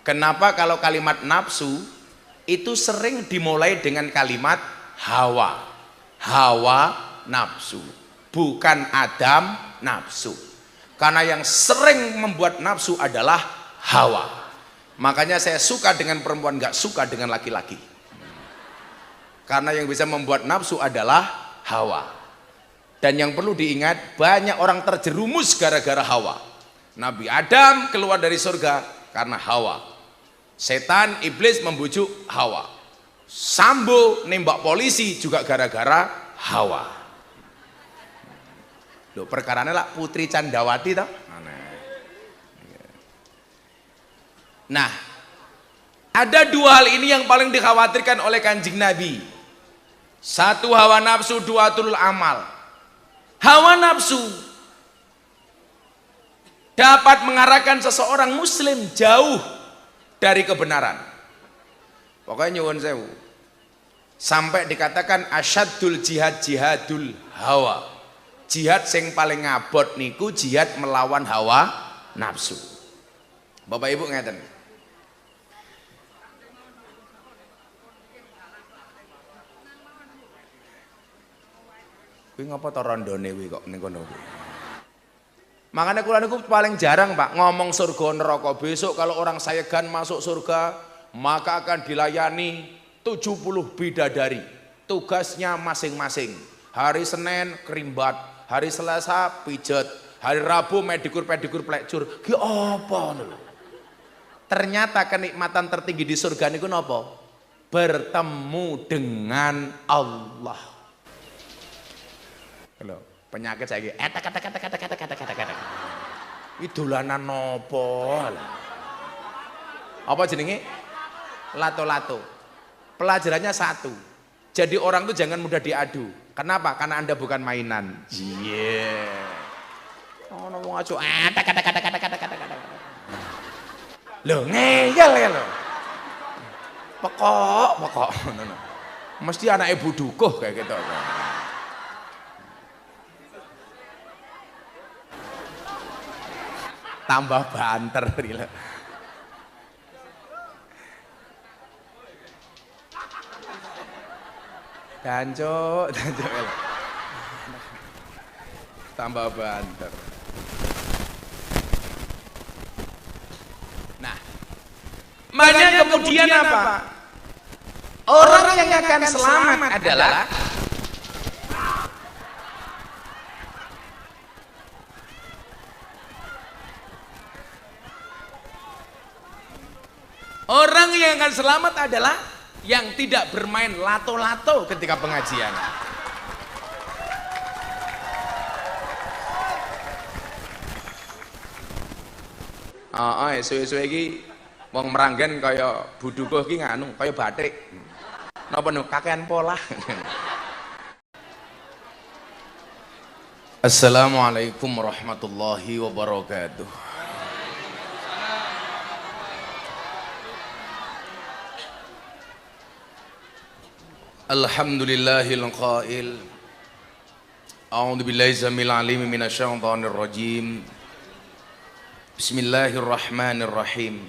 Kenapa kalau kalimat nafsu itu sering dimulai dengan kalimat hawa. Hawa nafsu, bukan Adam nafsu. Karena yang sering membuat nafsu adalah hawa. Makanya saya suka dengan perempuan, nggak suka dengan laki-laki. Karena yang bisa membuat nafsu adalah hawa. Dan yang perlu diingat, banyak orang terjerumus gara-gara hawa. Nabi Adam keluar dari surga karena hawa. Setan, iblis membujuk hawa. Sambo nembak polisi juga gara-gara hawa. Loh, perkaranya lah Putri Candrawati toh. Nah, ada dua hal ini yang paling dikhawatirkan oleh Kanjeng Nabi. Satu hawa nafsu, dua tulul amal. Hawa nafsu dapat mengarahkan seseorang muslim jauh dari kebenaran. Pokoknya nyuwun sewu. Sampai dikatakan asyadul jihad jihadul hawa. Jihad sing paling ngabot niku jihad melawan hawa nafsu. Bapak Ibu ngeten. Kuwi ngapa to rondone kuwi kok ning kono kuwi. Makanya kula niku paling jarang Pak ngomong surga neraka. Besok kalau orang Sayegan masuk surga, maka akan dilayani 70 bidadari. Tugasnya masing-masing. Hari Senin kerimbat, hari Selasa pijet, hari Rabu medikur-pedikur plecur. Ki apa ngono lho. Ternyata kenikmatan tertinggi di surga niku napa? Bertemu dengan Allah. Lho, penyakit saiki kata. Idolanan nopo? Apa jenenge? Lato-lato. Pelajarannya satu. Jadi orang tuh jangan mudah diadu. Kenapa? Karena Anda bukan mainan. Iya. Oh, ngomong aja kata. Loh, ngeyel ya lo. Pokok. Mesti anak ibu dukuh kayak gitu. Tambah banter rila. Dancuk. Tambah banter. Nah, makanya kemudian apa? Orang yang akan selamat adalah orang yang akan selamat adalah yang tidak bermain lato-lato ketika pengajian. Suwe-suwe iki wong meranggen kaya budukuh iki nganu, kaya batik. Napa nu kakean pola. Assalamualaikum warahmatullahi wabarakatuh. Alhamdulillahil qail. A'udzu billahi zamil alim minasyaitonir rajim. Bismillahirrahmanirrahim.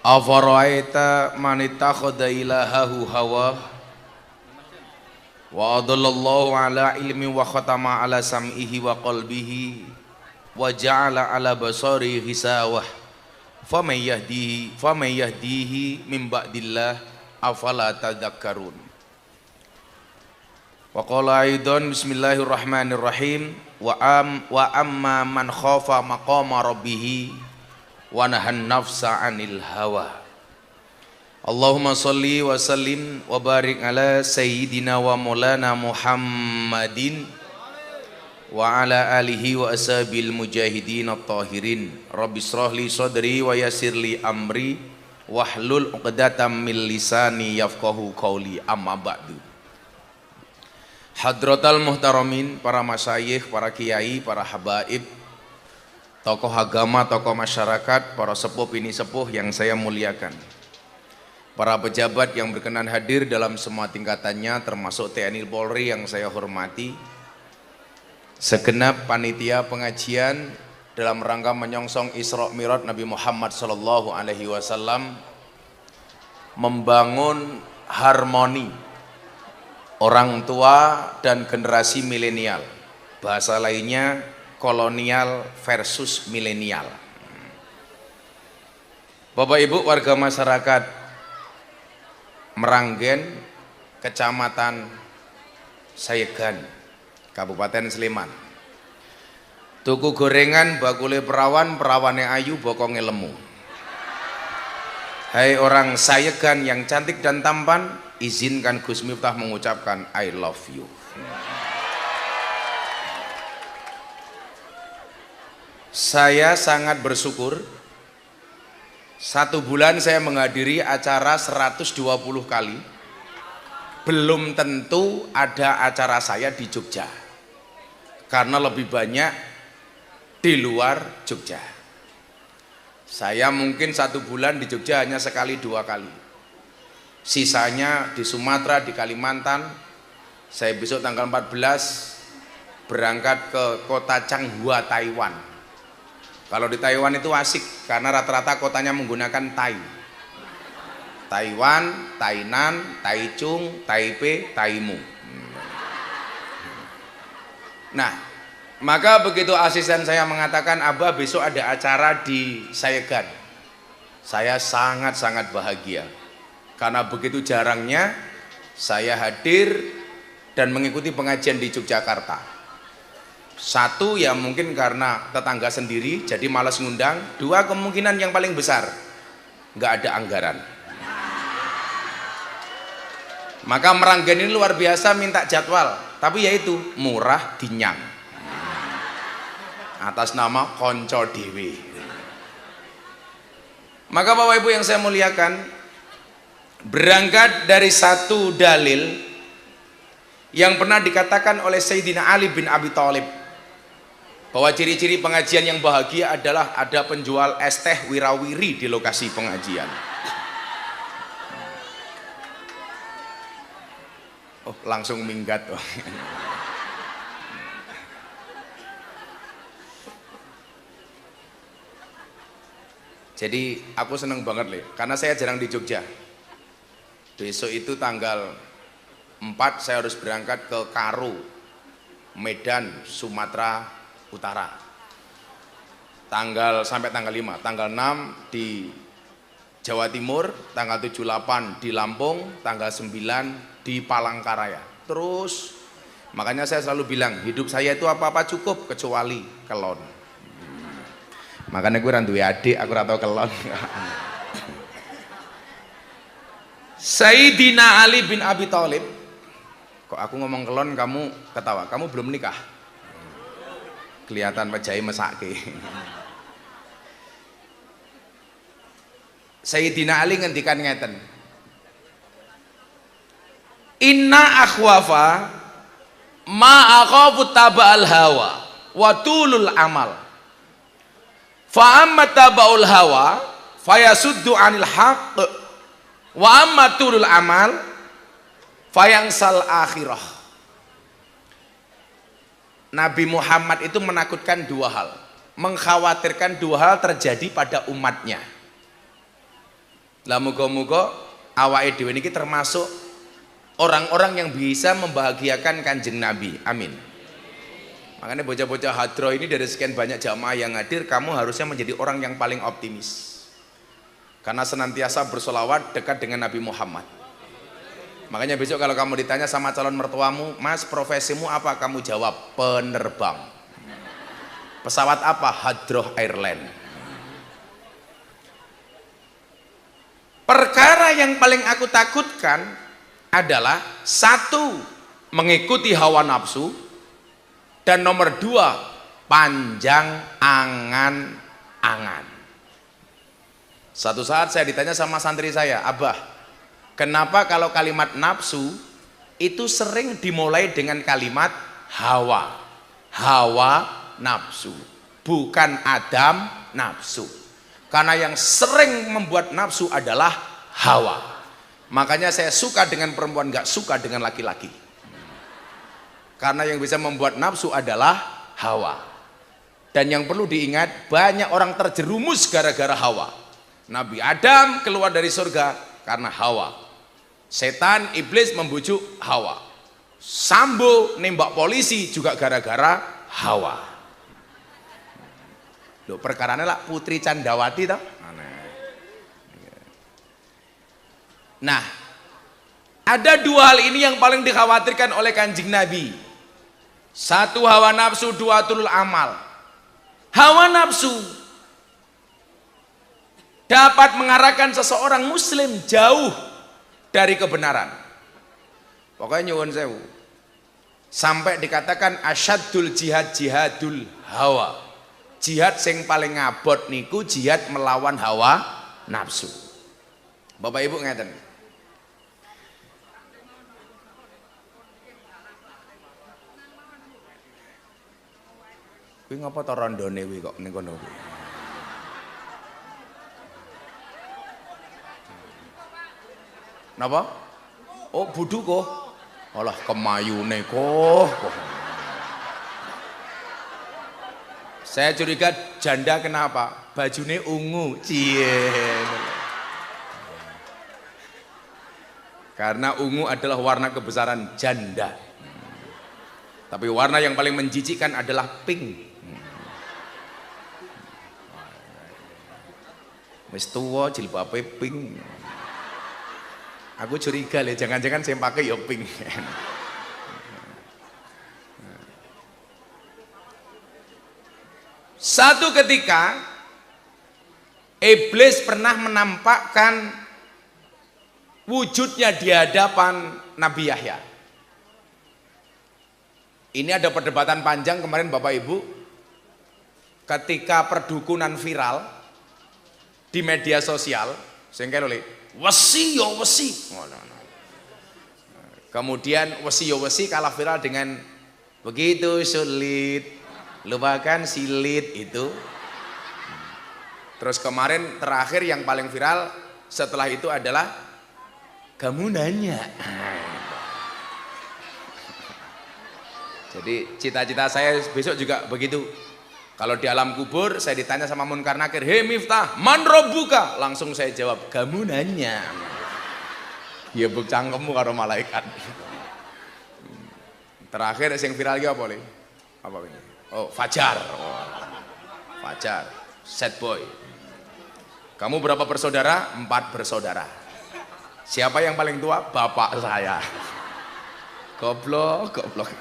Afara'aita man ittakhadha ilahahu hawa wa adallallahu ala ilmi wa khatama ala sam'ihi wa qalbihi wa ja'ala ala basarihi hisawah faman yahdihi min ba'dillah afala tadhakkarun. Wa qala aidan bismillahirrahmanirrahim wa amma man khafa maqama rabbih wa nahan nafsa 'anil hawa. Allahumma shalli wa sallim wa barik ala sayyidina wa maulana Muhammadin wa ala alihi wa ashabil mujahidin at-tahirin. Rabbi shrah li sadri wa yassir li amri wahlul 'uqdatam min lisani yafqahu qauli, amma ba'du. Hadratal muhtaramin, para masyayikh, para kiai, para habaib, tokoh agama, tokoh masyarakat, para sepuh ini sepuh yang saya muliakan, para pejabat yang berkenan hadir dalam semua tingkatannya, termasuk TNI Polri yang saya hormati, segenap panitia pengajian, dalam rangka menyongsong Isra Mi'raj Nabi Muhammad Sallallahu Alaihi Wasallam, membangun harmoni orang tua dan generasi milenial, bahasa lainnya kolonial versus milenial. Bapak Ibu warga masyarakat Meranggen, Kecamatan Sayegan, Kabupaten Sleman, tuku gorengan bakule perawan, perawane ayu, bokonge lemu. Hai orang Sayegan yang cantik dan tampan, izinkan Gus Miftah mengucapkan I love you. Saya sangat bersyukur, 1 bulan saya menghadiri acara 120 kali, belum tentu ada acara saya di Jogja, karena lebih banyak di luar Jogja. Saya mungkin 1 bulan di Jogja hanya sekali 2 kali, sisanya di Sumatera, di Kalimantan. Saya besok tanggal 14 berangkat ke kota Changhua, Taiwan. Kalau di Taiwan itu asik karena rata-rata kotanya menggunakan Tai. Taiwan, Tainan, Taichung, Taipei, Taimu. Nah, maka begitu asisten saya mengatakan, Abah besok ada acara di Sayegan, saya sangat-sangat bahagia karena begitu jarangnya saya hadir dan mengikuti pengajian di Yogyakarta. 1, ya mungkin karena tetangga sendiri jadi malas ngundang. 2, kemungkinan yang paling besar nggak ada anggaran. Maka Meranggen ini luar biasa minta jadwal, tapi yaitu murah dinyang atas nama konco dewi. Maka Bapak Ibu yang saya muliakan, berangkat dari satu dalil yang pernah dikatakan oleh Sayyidina Ali bin Abi Thalib, bahwa ciri-ciri pengajian yang bahagia adalah ada penjual es teh wirawiri di lokasi pengajian. Oh, langsung minggat. Oh. Jadi aku seneng banget Le, karena saya jarang di Jogja. Besok itu tanggal 4 saya harus berangkat ke Karo, Medan, Sumatera Utara. Sampai tanggal 5, tanggal 6 di Jawa Timur, tanggal 7-8 di Lampung, tanggal 9 di Palangkaraya. Terus makanya saya selalu bilang, hidup saya itu apa-apa cukup kecuali kelon. Makanya gue randuwe adik, aku ora tau kelon. Sayyidina Ali bin Abi Thalib, kok aku ngomong kelon kamu ketawa, kamu belum nikah? Kelihatan pejai mesake. Sayyidina Ali ngendikan ngeten, inna akhwafa ma akhafu taba'al hawa wa tulul amal fa amma taba'ul hawa fayasuddu anil haqq wa amma tulul amal fayangsal akhirah. Nabi Muhammad itu menakutkan 2 hal, mengkhawatirkan 2 hal terjadi pada umatnya. Lah muga-muga awake dhewe niki termasuk orang-orang yang bisa membahagiakan Kanjeng Nabi. Amin. Makanya bocah-bocah hadroh ini dari sekian banyak jamaah yang hadir, kamu harusnya menjadi orang yang paling optimis, karena senantiasa bersolawat dekat dengan Nabi Muhammad. Makanya besok kalau kamu ditanya sama calon mertuamu, Mas profesimu apa? Kamu jawab penerbang. Pesawat apa? Hadroh Airline. Perkara yang paling aku takutkan adalah 1, mengikuti hawa nafsu, dan nomor 2, panjang angan-angan. Satu saat saya ditanya sama santri saya, Abah, kenapa kalau kalimat nafsu itu sering dimulai dengan kalimat hawa? Hawa nafsu, bukan Adam nafsu. Karena yang sering membuat nafsu adalah hawa. Makanya saya suka dengan perempuan, gak suka dengan laki-laki. Karena yang bisa membuat nafsu adalah hawa. Dan yang perlu diingat, banyak orang terjerumus gara-gara Hawa. Nabi Adam keluar dari surga karena Hawa. Setan, iblis membujuk Hawa. Sambo nembak polisi juga gara-gara Hawa. Loh, perkaranya lah Putri Candrawati toh. Nah, ada dua hal ini yang paling dikhawatirkan oleh Kanjeng Nabi. Satu, hawa nafsu, dua, tulul amal. Hawa nafsu dapat mengarahkan seseorang muslim jauh dari kebenaran. Pokoknya nyuwun sewu. Sampai dikatakan asyadul jihad jihadul hawa. Jihad sing paling ngabot niku jihad melawan hawa nafsu. Bapak Ibu ngeten. Kuwi ngapa to rondone kuwi kok ning kono kuwi. Napa? Oh, budhu kok. Alah kemayune kok. Saya curiga janda kenapa? Bajune ungu. Cie. Karena ungu adalah warna kebesaran janda. Tapi warna yang paling menjijikkan adalah pink. Wis tuwa jilbabe pink. Aku curiga le, jangan-jangan saya pakai ya pink. Satu ketika iblis pernah menampakkan wujudnya di hadapan Nabi Yahya. Ini ada perdebatan panjang kemarin Bapak Ibu ketika perdukunan viral di media sosial, sehingga oleh wesi yo wesi. Kemudian wesi yo wesi kalah viral dengan begitu sulit, lupakan silit itu. Terus kemarin terakhir yang paling viral setelah itu adalah kamu nanya. Jadi cita-cita saya besok juga begitu. Kalau di alam kubur saya ditanya sama Munkar Nakir, "Hei Miftah, man robbuka?" Langsung saya jawab, "Kamu nanya." Ya buk cangkemmu karo malaikat. Terakhir yang viral apa nih? Apa ini? Oh, Fajar. Oh, Fajar, sad boy. Kamu berapa bersaudara? 4 bersaudara. Siapa yang paling tua? Bapak saya. Goblok, goblok.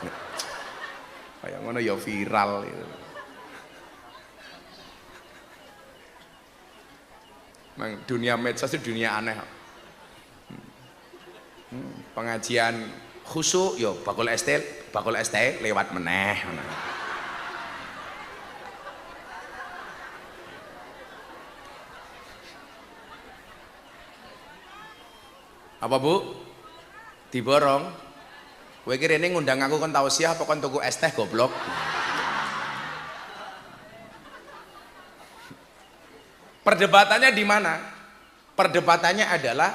Kayak ngono ya viral gitu. Memang dunia medsos itu dunia aneh. Pengajian khusyuk yo bakul ST lewat meneh. Apa Bu? Diborong. Kowe iki rene ngundang aku kon tausiah apa kon tuku es teh goblok? Perdebatannya di mana? Perdebatannya adalah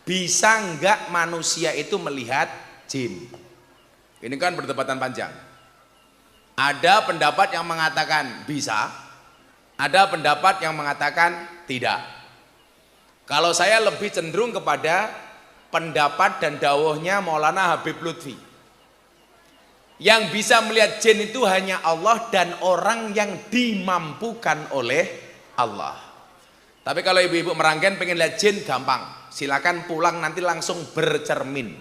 bisa enggak manusia itu melihat jin. Ini kan perdebatan panjang. Ada pendapat yang mengatakan bisa, ada pendapat yang mengatakan tidak. Kalau saya lebih cenderung kepada pendapat dan dawuhnya Maulana Habib Lutfi. Yang bisa melihat jin itu hanya Allah dan orang yang dimampukan oleh Allah. Tapi kalau ibu-ibu merangken pengen lihat jin gampang, silakan pulang nanti langsung bercermin.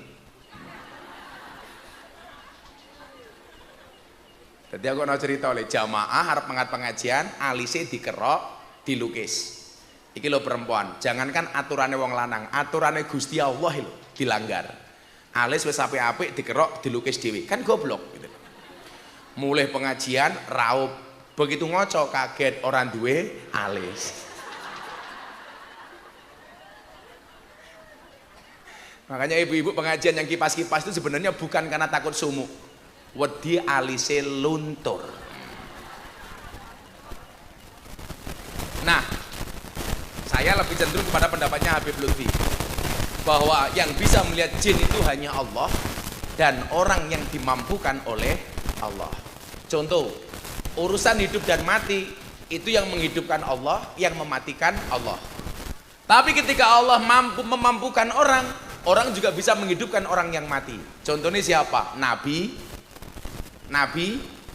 Jadi aku mau cerita oleh jamaah harap mengat pengajian, alise dikerok, dilukis. Iki lo perempuan, jangankan aturannya wong lanang, aturannya Gusti Allah lo dilanggar. Alis wis apik-apik dikerok, dilukis dhewe, kan goblok gitu. Mulai pengajian raup, begitu ngoco kaget orang duwe alis. Makanya ibu-ibu pengajian yang kipas-kipas itu sebenarnya bukan karena takut sumuk. Wedi alise luntur. Nah, saya lebih cenderung kepada pendapatnya Habib Lutfi bahwa yang bisa melihat jin itu hanya Allah dan orang yang dimampukan oleh Allah. Contoh, Urusan hidup dan mati itu yang menghidupkan Allah, yang mematikan Allah. Tapi ketika Allah mampu memampukan orang, orang juga bisa menghidupkan orang yang mati. Contohnya siapa? Nabi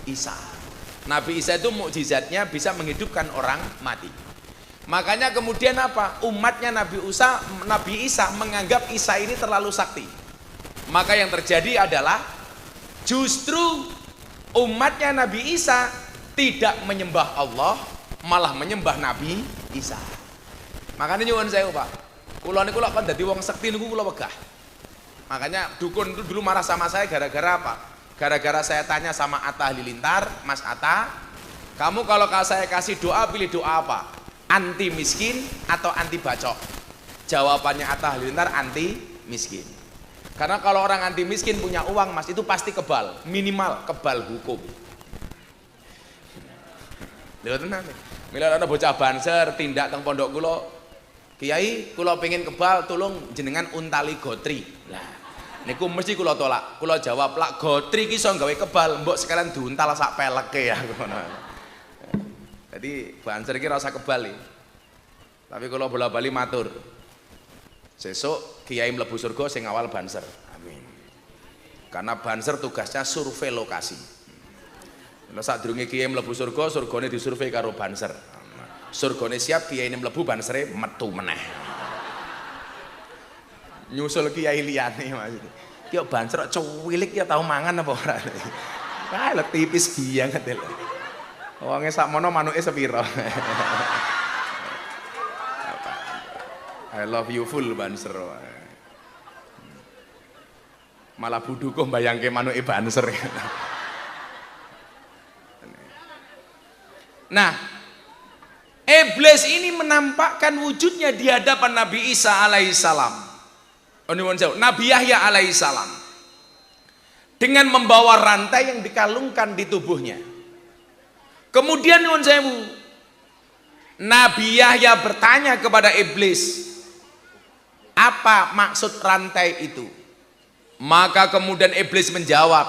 Isa. Nabi Isa itu mukjizatnya bisa menghidupkan orang mati. Makanya kemudian apa? Umatnya Nabi Isa menganggap Isa ini terlalu sakti. Maka yang terjadi adalah justru umatnya Nabi Isa tidak menyembah Allah, malah menyembah Nabi Isa. Makanya nyuwun sewu Pak, kula niku lek kon dadi wong sekti niku kula wegah. Makanya dukun itu dulu marah sama saya gara-gara apa? Gara-gara saya tanya sama Atta Halilintar, Mas Atta, kamu kalau saya kasih doa pilih doa apa? Anti miskin atau anti bacok? Jawabannya Atta Halilintar anti miskin. Karena kalau orang anti miskin punya uang Mas, itu pasti kebal, minimal kebal hukum. Lha tenan. Mila ana bocah banser tindak teng pondok kula. Kiai, kula pengen kebal, tolong jenengan untali gotri. Lah, niku mesti kula tolak. Kula jawab, "Lak gotri ki iso gawe kebal, mbok sekalian diuntal sak peleke ya." Jadi banser iki ora usah kebal iki. Tapi kula bola-bali matur. Sesuk kiai mlebu surga sing awal banser. Amin. Karena banser tugasnya survei lokasi. Lha sadurunge kiai mlebu surga, surgane disurvei karo banser. Surgane siap, kiai ini mlebu, bansere metu meneh. Nyusul kiai liyane maksudnya. Ki banser cuwilik ya tau mangan apa ora. Ah lek tipis banget lho. Wonge sakmono manuke sepiro. I love you full banser. Malah buduku mbayangke manuke banser. Nah, iblis ini menampakkan wujudnya di hadapan Nabi Isa alaihissalam. Nabi Yahya alaihissalam. Dengan membawa rantai yang dikalungkan di tubuhnya. Kemudian Nabi Yahya bertanya kepada iblis, apa maksud rantai itu? Maka kemudian iblis menjawab,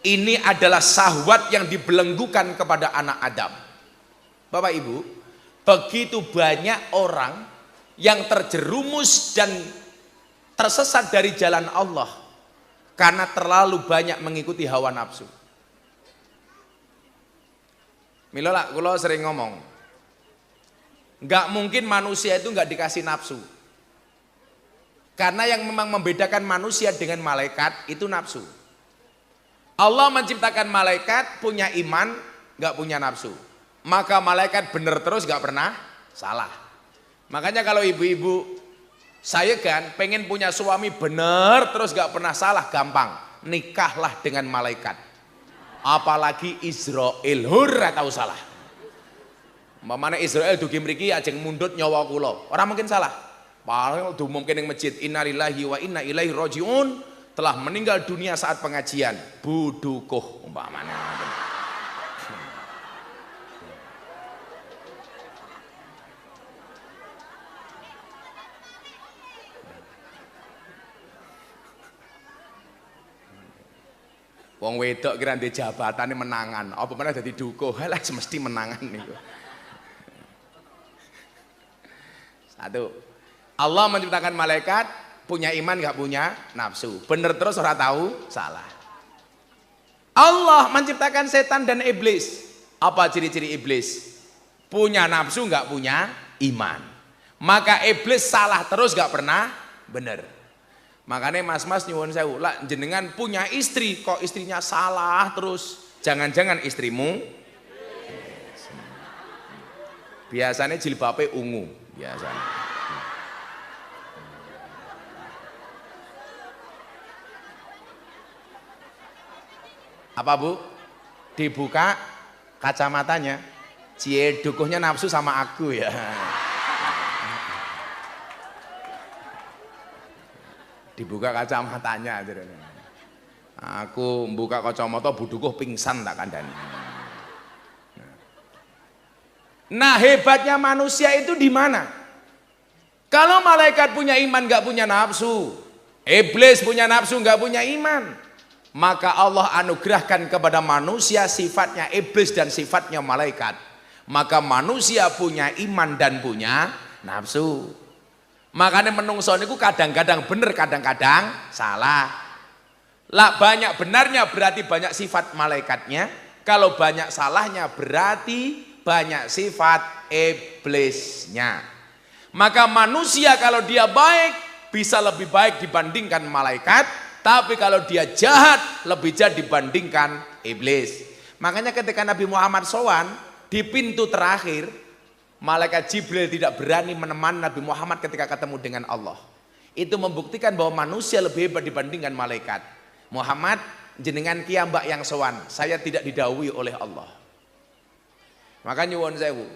ini adalah syahwat yang dibelenggukan kepada anak Adam. Bapak Ibu, begitu banyak orang yang terjerumus dan tersesat dari jalan Allah karena terlalu banyak mengikuti hawa nafsu. Mila lah, kula sering ngomong, nggak mungkin manusia itu nggak dikasih nafsu. Karena yang memang membedakan manusia dengan malaikat itu nafsu. Allah menciptakan malaikat punya iman, nggak punya nafsu. Maka malaikat benar terus gak pernah salah. Makanya kalau ibu-ibu, saya kan pengen punya suami benar terus gak pernah salah, gampang. Nikahlah dengan malaikat. Apalagi Israel, hurra tahu salah. Mamane Israel dugi mriki ajeng mundut nyawa kula. Ora mungkin salah. Paling mungkin yang masjid innalillahi wa inna ilaihi rajiun telah meninggal dunia saat pengajian. Budukuh umpamane. Wong wedok kira ndek jabatane menangan, apa meneh dadi dukuh, lah semesti menangan niku. Satu. Allah menciptakan malaikat punya iman enggak punya nafsu. Bener terus ora tahu salah. Allah menciptakan setan dan iblis. Apa ciri-ciri iblis? Punya nafsu enggak punya iman. Maka iblis salah terus enggak pernah bener. Makanya mas-mas nyuwun sewu, lah jenengan punya istri kok istrinya salah terus, jangan-jangan istrimu biasanya jilbabnya ungu biasanya. Apa Bu? Dibuka kacamatanya, cie dukuhnya nafsu sama aku ya. Dibuka kacamatanya, aku buka kacamata budukuh pingsan tak kandani. Nah hebatnya manusia itu di mana? Kalau malaikat punya iman nggak punya nafsu, iblis punya nafsu nggak punya iman. Maka Allah anugerahkan kepada manusia sifatnya iblis dan sifatnya malaikat. Maka manusia punya iman dan punya nafsu. Makanya menungso niku kadang-kadang bener, kadang-kadang salah. Lah banyak benarnya berarti banyak sifat malaikatnya. Kalau banyak salahnya berarti banyak sifat iblisnya. Maka manusia kalau dia baik bisa lebih baik dibandingkan malaikat, tapi kalau dia jahat lebih jahat dibandingkan iblis. Makanya ketika Nabi Muhammad sowan di pintu terakhir, malaikat Jibril tidak berani menemani Nabi Muhammad ketika ketemu dengan Allah. Itu membuktikan bahwa manusia lebih hebat dibandingkan malaikat. Muhammad, jenengan kiambak yang sowan, saya tidak didhawuhi oleh Allah. Makanya nyuwun sewu,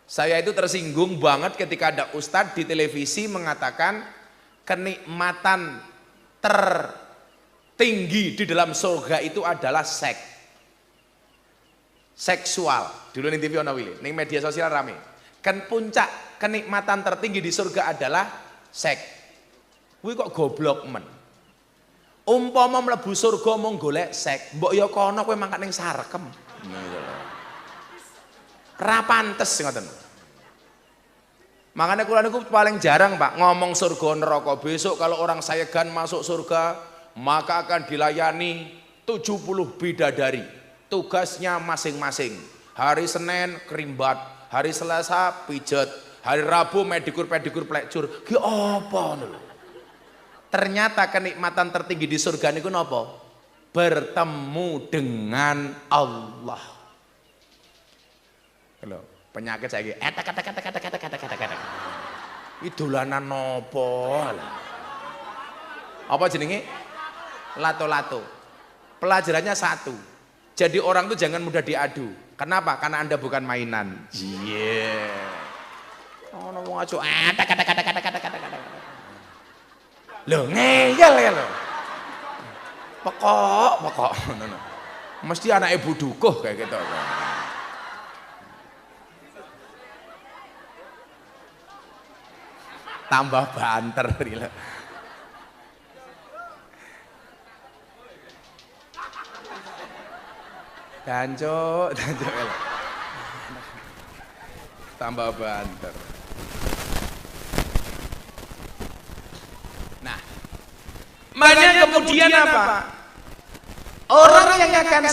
saya itu tersinggung banget ketika ada ustadz di televisi mengatakan kenikmatan tertinggi di dalam surga itu adalah seksual. Dulu ning TV ono wili, ning media sosial rame. Kan puncak kenikmatan tertinggi di surga adalah seks. Kuwi kok goblok men. Umpama mlebu surga mung golek seks, mbok ya kono kowe mangkat ning sarkem. Ra pantes ngoten. Makanya kula niku paling jarang Pak ngomong surga neraka. Besok kalau orang sayegan masuk surga, maka akan dilayani 70 bidadari. Tugasnya masing-masing. Hari Senin kerimbat, hari Selasa pijet, hari Rabu pedikur plecur. Ki apa lho? Ternyata kenikmatan tertinggi di surga niku napa? Bertemu dengan Allah. Lho, penyakit saiki kata. Idolanan napa? Apa jenenge? Lato-lato. Pelajarannya satu. Jadi orang itu jangan mudah diadu. Kenapa? Karena Anda bukan mainan. Iya. Oh, ngomong aja kata. Loh, ngeyel ya lo. Pokok. Mesti anak ibu dukuh kayak gitu. Tambah banter gila. Danco. Tambah banter. Nah, makanya kemudian apa? Orang yang akan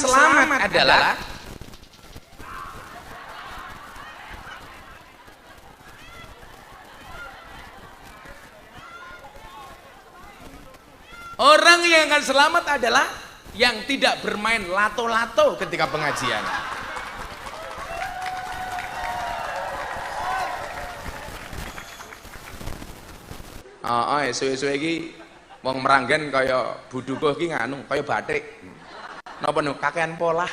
selamat adalah yang tidak bermain lato-lato ketika pengajian. Suwe-suwe iki wong meranggen kaya budukuh iki nganu, kaya batik. Napa nu kakean pola.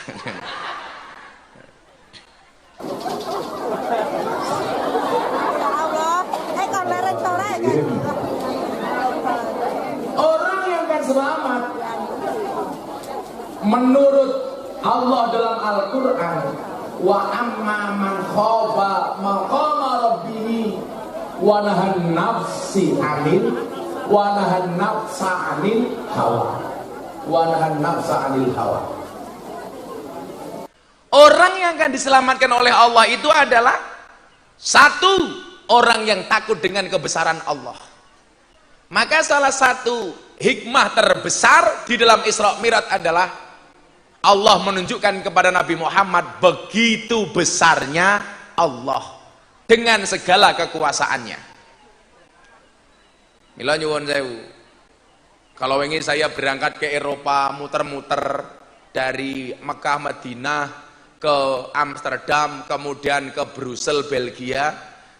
Orang yang akan selamat menurut Allah dalam Al-Quran, wa amma man khaba maqama rabbih wa nahan nafsa anil hawa. Orang yang akan diselamatkan oleh Allah itu adalah satu, orang yang takut dengan kebesaran Allah. Maka salah satu hikmah terbesar di dalam Isra Mi'raj adalah Allah menunjukkan kepada Nabi Muhammad begitu besarnya Allah dengan segala kekuasaannya. Mila nyuwun sewu. Kalau ingin saya berangkat ke Eropa, muter-muter dari Mekah Madinah ke Amsterdam, kemudian ke Brussels Belgia,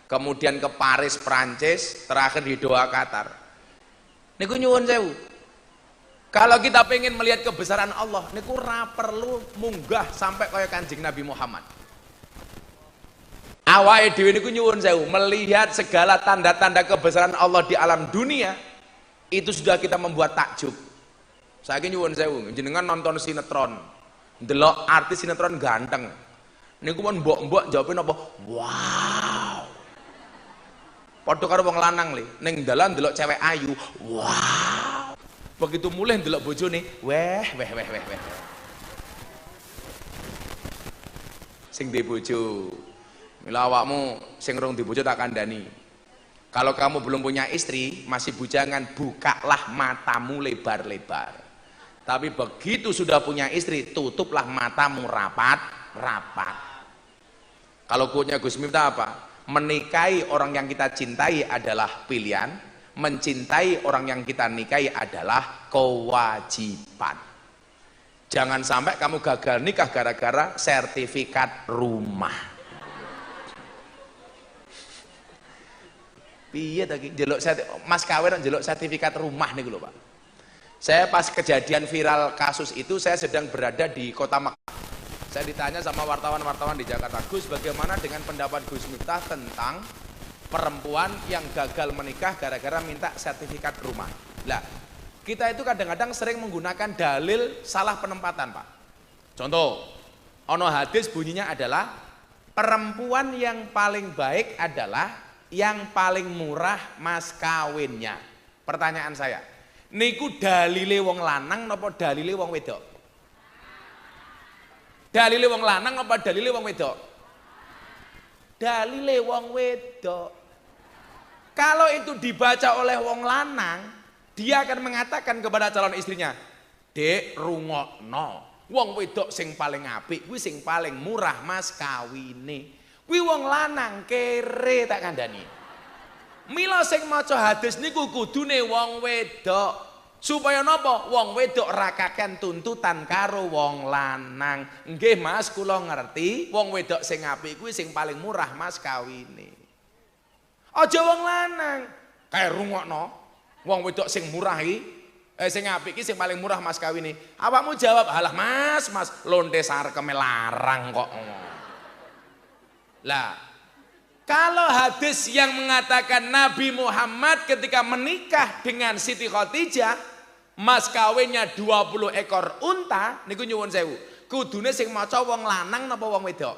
kemudian ke Paris Prancis, terakhir di Doha Qatar. Niku nyuwun sewu. Kalau kita pengen melihat kebesaran Allah, niku ora perlu munggah sampai kaya Kanjeng Nabi Muhammad. Awake dhewe niku nyuwun sewu, melihat segala tanda-tanda kebesaran Allah di alam dunia, itu sudah kita membuat takjub. Saiki nyuwun sewu, jenengan nonton sinetron, ndelok artis sinetron ganteng. Niku pun mbok-mbok jawabin apa? Wow. Padha karo wong lanang le, ning dalan ndelok cewek ayu. Wow. Begitu mulai ndelok bojone, weh. Sing di bojo. Mila awakmu sing rong di bojo tak kandhani. Kalau kamu belum punya istri, masih bujangan, bukalah matamu lebar-lebar. Tapi begitu sudah punya istri, tutuplah matamu rapat-rapat. Kalau quote-nya Gus Miftah apa? Menikahi orang yang kita cintai adalah pilihan, mencintai orang yang kita nikahi adalah kewajiban. Jangan sampai kamu gagal nikah gara-gara sertifikat rumah. Piye ta iki njeluk mas kawin njeluk sertifikat rumah niku lho Pak. Saya pas kejadian viral kasus itu saya sedang berada di Kota Mekah. Saya ditanya sama wartawan-wartawan di Jakarta, Gus bagaimana dengan pendapat Gus Miftah tentang perempuan yang gagal menikah gara-gara minta sertifikat rumah. Lah, kita itu kadang-kadang sering menggunakan dalil salah penempatan Pak. Contoh, ono hadis bunyinya adalah perempuan yang paling baik adalah yang paling murah mas kawinnya. Pertanyaan saya, niku dalile wong lanang napa dalile wong wedok? Dalile wong lanang apa dalile wong wedok? Dalile wong wedok. Kalau itu dibaca oleh wong lanang, dia akan mengatakan kepada calon istrinya, "Dek, rungokno. Wong wedok sing paling apik kuwi sing paling murah mas kawine." Kuwi wong lanang kere tak kandhani. Mila sing maca hadis niku kudune wong wedok. Supaya napa? Wong wedok ra kakean tuntutan karo wong lanang. Nggih Mas, kula ngerti, wong wedok sing apik kuwi sing paling murah mas kawine. Aja wong lanang. Kae rungokno. Wong wedok sing murah iki sing apik iki sing paling murah mas kawine. Awakmu jawab, "Halah Mas, lonte sarkeme larang kok." Lah, kalau hadis yang mengatakan Nabi Muhammad ketika menikah dengan Siti Khadijah, mas kawinnya 20 ekor unta, niku nyuwun sewu. Kudune sing maca wong lanang napa wong wedok?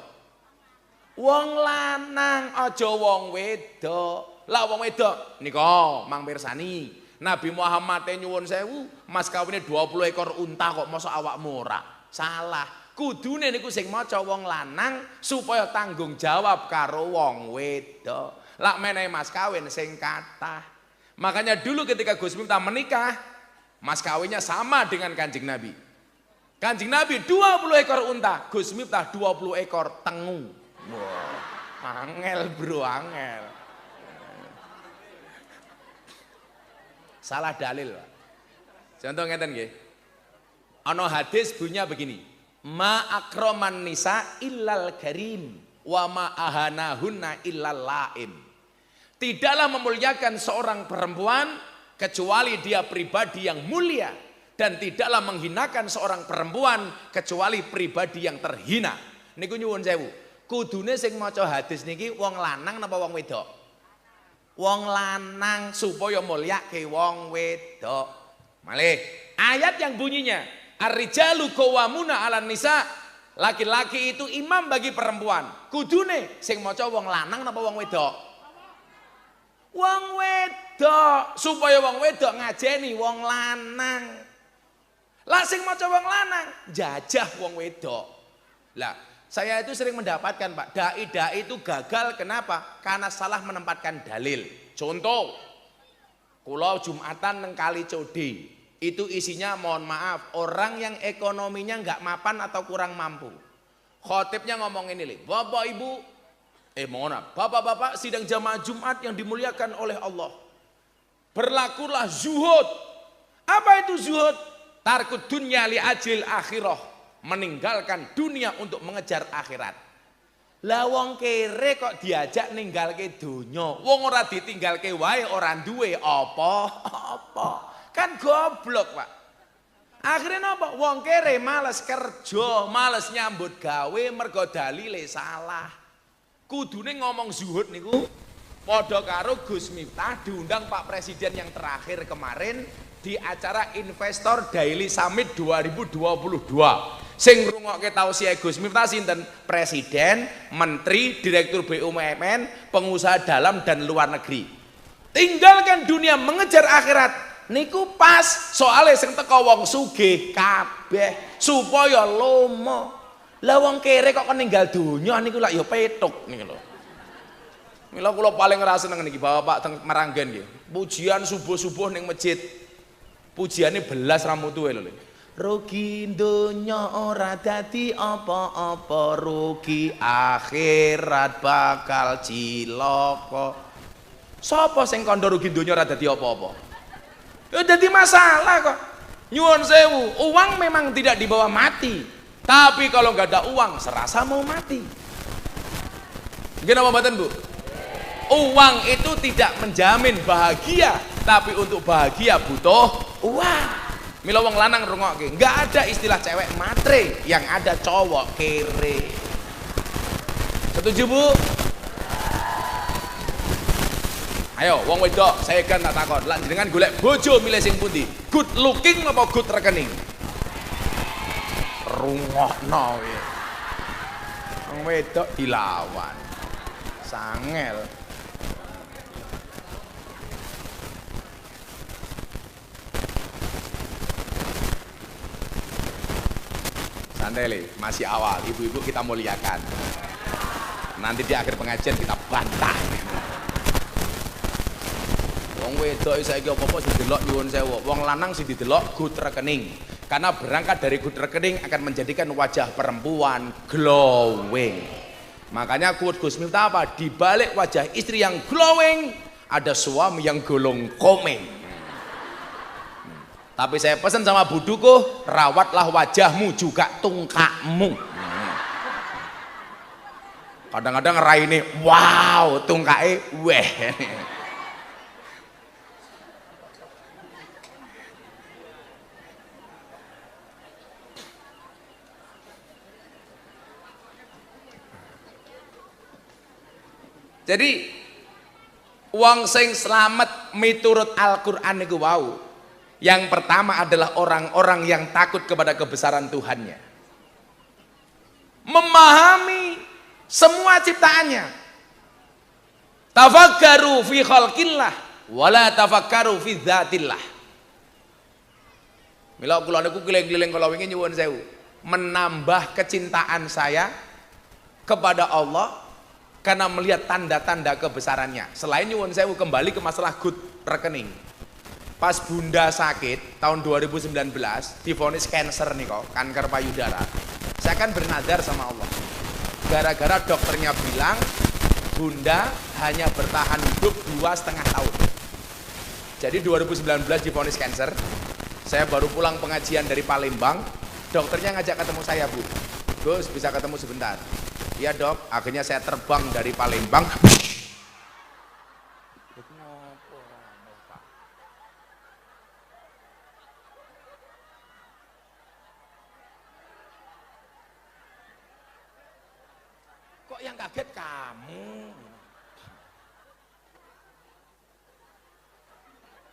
Wong lanang, aja wong wedok. Lah wong wedok nika Mang Pirsani, Nabi Muhammad nyuwun sewu, mas kawinnya 20 ekor unta kok mosok awakmu ora? Salah. Kudune niku sing maca wong lanang supaya tanggung jawab karo wong wedok. Lak menehi mas kawin sing kathah. Makanya dulu ketika Gus Miftah menikah, mas kawinnya sama dengan Kanjeng Nabi. Kanjeng Nabi 20 ekor unta, Gus Miftah 20 ekor tengu. Wah, angel bro, angel. Salah dalil, Pak. Contoh ngeten nggih. Ana hadis bunyinya begini. Ma akraman nisa illal karim wa ma ahanahunna illal laim. Tidaklah memuliakan seorang perempuan kecuali dia pribadi yang mulia, dan tidaklah menghinakan seorang perempuan kecuali pribadi yang terhina. Niku nyuwun sewu, kudune sing maca hadis niki wong lanang napa wong wedok? Wong lanang supaya mulyake wong wedok. Malih ayat yang bunyinya Ar-rijalu qawwamuna 'alan nisa. Laki-laki itu imam bagi perempuan. Kudune sing maca wong lanang napa wong wedok? Wong wedok, supaya wong wedok ngajeni wong lanang. Lah sing maca wong lanang jajah wong wedok. Lah, saya itu sering mendapatkan Pak, dai-dai itu gagal kenapa? Karena salah menempatkan dalil. Contoh, kula Jumatan nang Kali Code. Itu isinya mohon maaf orang yang ekonominya nggak mapan atau kurang mampu. Khotibnya ngomong ini nih, Bapak Ibu, mohon maaf, Bapak-bapak sidang jamaah Jumat yang dimuliakan oleh Allah. Berlakulah zuhud. Apa itu zuhud? Tarkud dunya li ajil akhirah, meninggalkan dunia untuk mengejar akhirat. Lah wong kere kok diajak ninggalke dunya. Wong ora ditinggalke wae ora duwe apa-apa. Kan goblok Pak. Akhirnya apa? Wong kere males kerja, males nyambut gawe, mergo dalile salah. Kudune ngomong zuhud niku padha karo Gus Miftah diundang Pak Presiden yang terakhir kemarin di acara Investor Daily Summit 2022. Sing ngrungokke tausiah Gus Miftah sinten? Presiden, Menteri, Direktur BUMN, pengusaha dalam dan luar negeri. Tinggalkan dunia mengejar akhirat. Niku pas, soalnya sing teko wong sugih kabeh supaya lomo. Lah wong kere kok ninggal donya niku lak ya petuk niku lho. Mila kula paling ngrasa seneng niki Bapak teng Meranggen nggih. Pujian subuh-subuh ning masjid. Pujiane belas ra mutu lho. Rugi donya ora dadi apa-apa, rugi akhirat bakal cilaka. Sapa sing kandha rugi donya ora dadi apa-apa? Ya dadi masalah kok. Nyuwun sewu, uang memang tidak dibawa mati. Tapi kalau nggak ada uang, serasa mau mati. Gimana mboten, Bu? Uang itu tidak menjamin bahagia, tapi untuk bahagia butuh uang. Mila wong lanang rungokke, nggak ada istilah cewek matre, yang ada cowok kere. Setuju, Bu? Ayo, wong wedok, saya kan tak takon, lan jenengan golek bojo milih sing pundi? Good looking apa good rekening? Rungokno ya. Wong wedok dilawan. Sangel. Santai, masih awal, ibu-ibu kita muliakan. Nanti di akhir pengajian kita bantah. Wong wedok saiki apa-apa didelok nyuwun sewu. Wong lanang sing didelok good rekening. Karena berangkat dari good rekening akan menjadikan wajah perempuan glowing. Makanya quote Gus Miftah apa? Di balik wajah istri yang glowing ada suami yang golong komeng. Tapi saya pesan sama buduku, rawatlah wajahmu juga tungkakmu. Kadang-kadang raine, wow, tungkae, weh. Jadi wong sing slamet miturut Al-Qur'an niku wau. Yang pertama adalah orang-orang yang takut kepada kebesaran Tuhannya. Memahami semua ciptaannya. Tafakkaru fi khalqillah wala tafakkaru fi dzatillah. Mila kula niku keliling-keliling kala wingi nyuwun sewu, menambah kecintaan saya kepada Allah karena melihat tanda-tanda kebesarannya. Selain nyuwun sewu kembali ke masalah good rekening. Pas bunda sakit tahun 2019 divonis cancer nih kok, kanker payudara. Saya kan bernadar sama Allah. Gara-gara dokternya bilang bunda hanya bertahan hidup 2,5 tahun. Jadi 2019 divonis cancer. Saya baru pulang pengajian dari Palembang. Dokternya ngajak ketemu saya, Bu. Gus, bisa ketemu sebentar? Iya dok. Akhirnya saya terbang dari Palembang. Kok yang kaget kamu?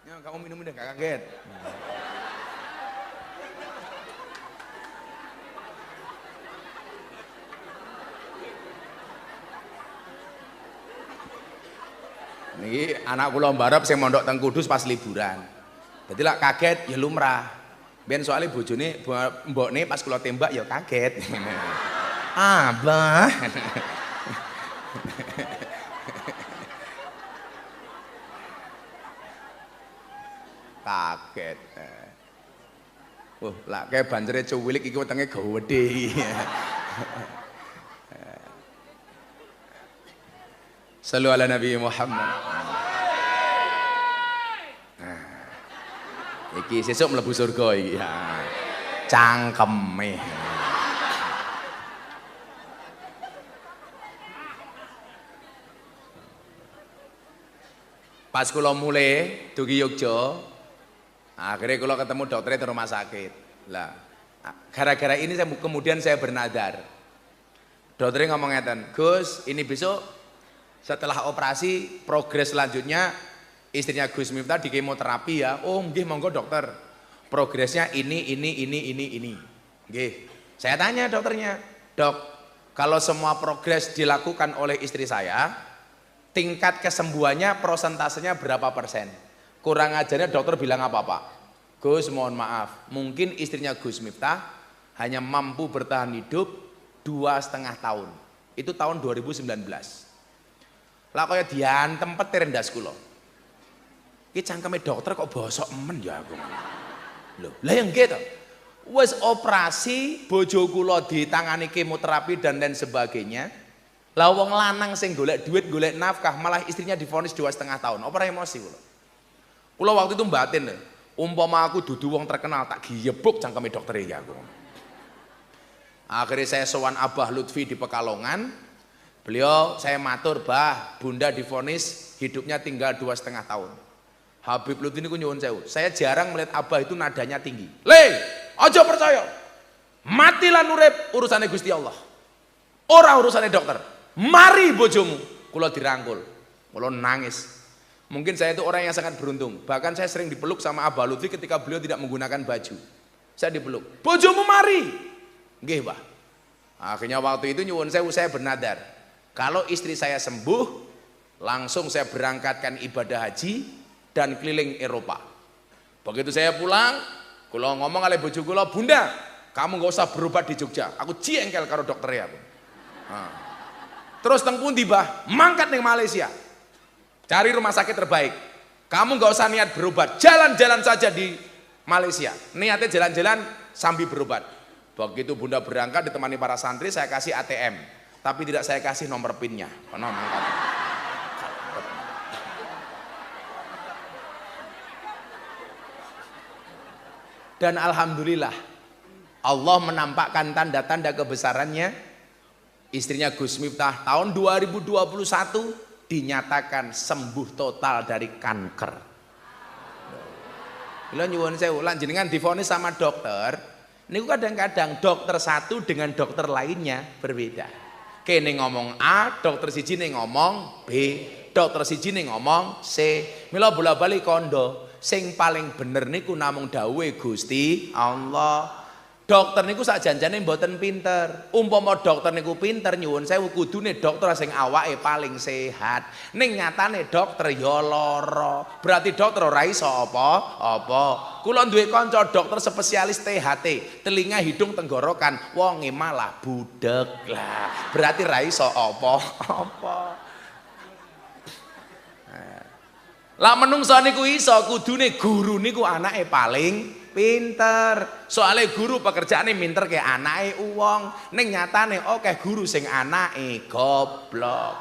Ya, kamu minum udah gak kaget. Niki anak kula mbarep sing mondok teng Kudus pas liburan. Dadi lak kaget ya lumrah. Ben soalnya bojone mbokne pas kula tembak ya kaget. Abah. Kaget. Lah kayak banjere cuwilik iki wetenge gede iki. Sallu ala Nabi Muhammad. Iki sesuk mlebu surga iki. Cangkeme. Pas kula mulai dugi Yogya, akhirnya kula ketemu dokternya di rumah sakit. Lah, gara-gara ini kemudian saya bernadar. Dokternya ngomong ngeten, Gus, ini besok setelah operasi progres selanjutnya istrinya Gus Miftah di kemoterapi ya. Oh, nggih monggo dokter. Progresnya ini. Nggih. Saya tanya dokternya, "Dok, kalau semua progres dilakukan oleh istri saya, tingkat kesembuhannya prosentasenya berapa persen?" Kurang ajarnya dokter bilang apa Pak? Gus mohon maaf, mungkin istrinya Gus Miftah hanya mampu bertahan hidup 2,5 tahun. Itu tahun 2019. Lah kaya diantem petir ndas kula. Iki cangkeme dokter kok bosok men ya aku. Lho, lah yang gitu. Wes operasi, bojo kula ditangani kemoterapi dan lain sebagainya. Lah wong lanang sing golek duit, golek nafkah, malah istrinya divonis 2,5 tahun. Apa emosi kula? Kula waktu itu batin, umpama aku dudu wong terkenal tak giyebuk cangkeme dokter ya aku. Akhirnya saya sowan Abah Lutfi di Pekalongan. Beliau saya matur, "Bah, Bunda divonis hidupnya tinggal 2,5 tahun." Habib Lutfi niku nyuwun sewu. Saya jarang melihat Abah itu nadanya tinggi. "Le, aja percaya. Mati lan urip urusane Gusti Allah. Ora urusane dokter. Mari bojomu." Kula dirangkul. Kula nangis. Mungkin saya itu orang yang sangat beruntung. Bahkan saya sering dipeluk sama Abah Lutfi ketika beliau tidak menggunakan baju. Saya dipeluk. "Bojomu mari." Nggih, Pak. Akhirnya waktu itu nyuwun sewu saya bernadar. Kalau istri saya sembuh, langsung saya berangkatkan ibadah haji dan keliling Eropa. Begitu saya pulang, kula ngomong oleh bojo kula, "Bunda, kamu nggak usah berobat di Jogja. Aku jengkel karo dokter ya." Nah. Terus teng pundi, Bah? Mangkat ning Malaysia. Cari rumah sakit terbaik. Kamu nggak usah niat berobat, jalan-jalan saja di Malaysia. Niatnya jalan-jalan sambil berobat. Begitu Bunda berangkat ditemani para santri, saya kasih ATM, tapi tidak saya kasih nomor PIN-nya. Dan alhamdulillah Allah menampakkan tanda-tanda kebesarannya. Istrinya Gus Miftah tahun 2021 dinyatakan sembuh total dari kanker. Kula nyuwun sewu, lan jenengan divonis sama dokter, niku kadang-kadang dokter satu dengan dokter lainnya berbeda. Kene ngomong A, dokter siji ning ngomong B, dokter siji ning ngomong C. Mila bola-bali kondo, sing paling bener niku namung dawuhe Gusti Allah. Dokter niku sak janjane mboten pinter. Umpama dokter niku pinter nyuwun sewu kudune dokter sing awake paling sehat. Ning nyatane dokter ya lara. Berarti dokter ora iso apa-apa. Kula duwe kanca dokter spesialis THT, telinga, hidung, tenggorokan, wonge malah budek. Lah, berarti ra iso apa-apa. Lah menungso niku iso, kudune guru niku anake paling pinter. Soalnya guru pekerjaane minter ke anake uwong. Ning nyatane akeh guru sing anake goblok.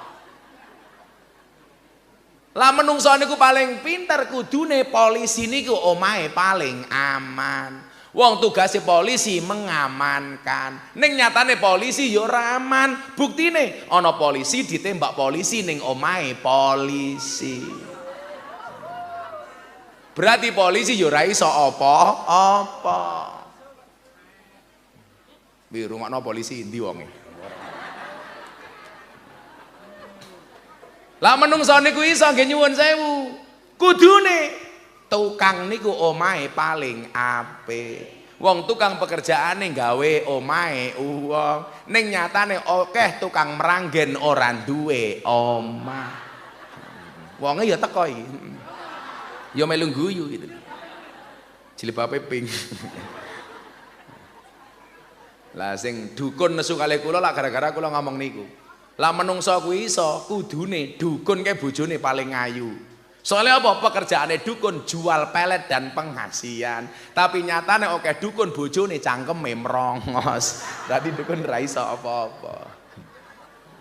Lah menungso niku paling pinter, kudune polisi niku omahe paling aman. Wong tugasé polisi mengamankan. Ning nyatane polisi ya ora aman. Buktine ana polisi ditembak polisi ning omahe polisi. Berarti polisi ya ora iso apa-apa. Bi rungokno polisi endi wonge? Lah menungso niku iso nggih nyuwun sewu. Kudune tukang niku omahe paling apik. Wong tukang pekerjaane gawe omahe uwong. Ning nyatane akeh tukang meranggen ora duwe omah. Wonge ya teko iki. Ya melu guyu gitu. Jilbabe pink. Lah sing dukun nesu kalih kula lak gara-gara kula ngomong niku. Lah menungso kuwi iso kudune dukun ke bojone paling ayu. Soalnya apa? Pekerjaane dukun jual pelet dan penghasian. Tapi nyatane oke dukun bojone cangkeme merongos. Dadi dukun ra iso apa-apa.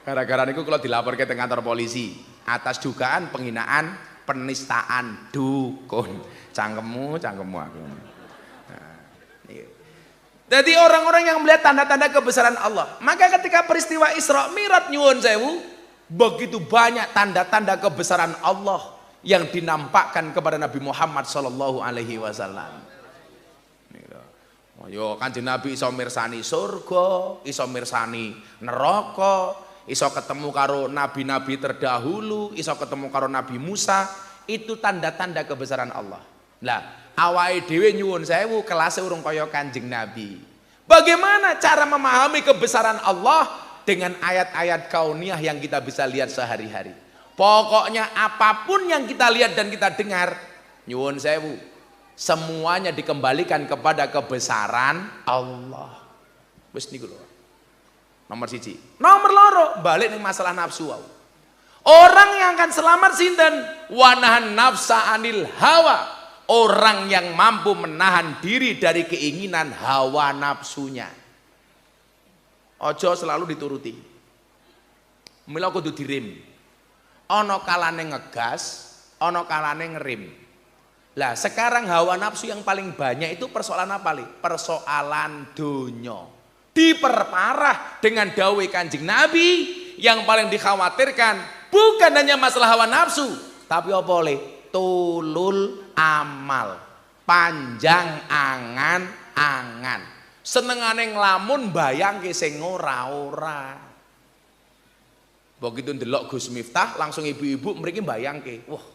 Gara-gara niku kula dilaporke teng kantor polisi atas dugaan penghinaan penistaan dukun. Cangkemmu aku. Jadi orang-orang yang melihat tanda-tanda kebesaran Allah, maka ketika peristiwa Isra Mi'raj nyuwun sewu, begitu banyak tanda-tanda kebesaran Allah yang dinampakkan kepada Nabi Muhammad sallallahu alaihi wasallam. Yo Kanjeng Nabi iso mirsani surga, iso mirsani neraka, iso ketemu karo nabi-nabi terdahulu, iso ketemu karo Nabi Musa. Itu tanda-tanda kebesaran Allah. Lah, awake dhewe nyuwun sewu kelasé urung kaya Kanjeng Nabi. Bagaimana cara memahami kebesaran Allah dengan ayat-ayat kauniyah yang kita bisa lihat sehari-hari? Pokoknya apapun yang kita lihat dan kita dengar, Nyuwun sewu. Semuanya dikembalikan kepada kebesaran Allah. Wis niku lho. Nomor 1. Nomor loro, balik ning masalah nafsu wau. Orang yang akan selamat sinten? Wanahan nafsa anil hawa. Orang yang mampu menahan diri dari keinginan hawa nafsunya. Ojo selalu dituruti. Mila kudu direm. Ana kalane ngegas, ana kalane ngerem. Lah sekarang hawa nafsu yang paling banyak itu persoalan apa li? Persoalan donya. Diperparah dengan dawuh Kanjeng Nabi yang paling dikhawatirkan bukan hanya masalah hawa nafsu, tapi apa le? Tulul amal, panjang angan-angan. Senengane nglamun bayangke sing ora-ora. Begitu ndelok Gus Miftah langsung ibu-ibu mriki bayangke, wah,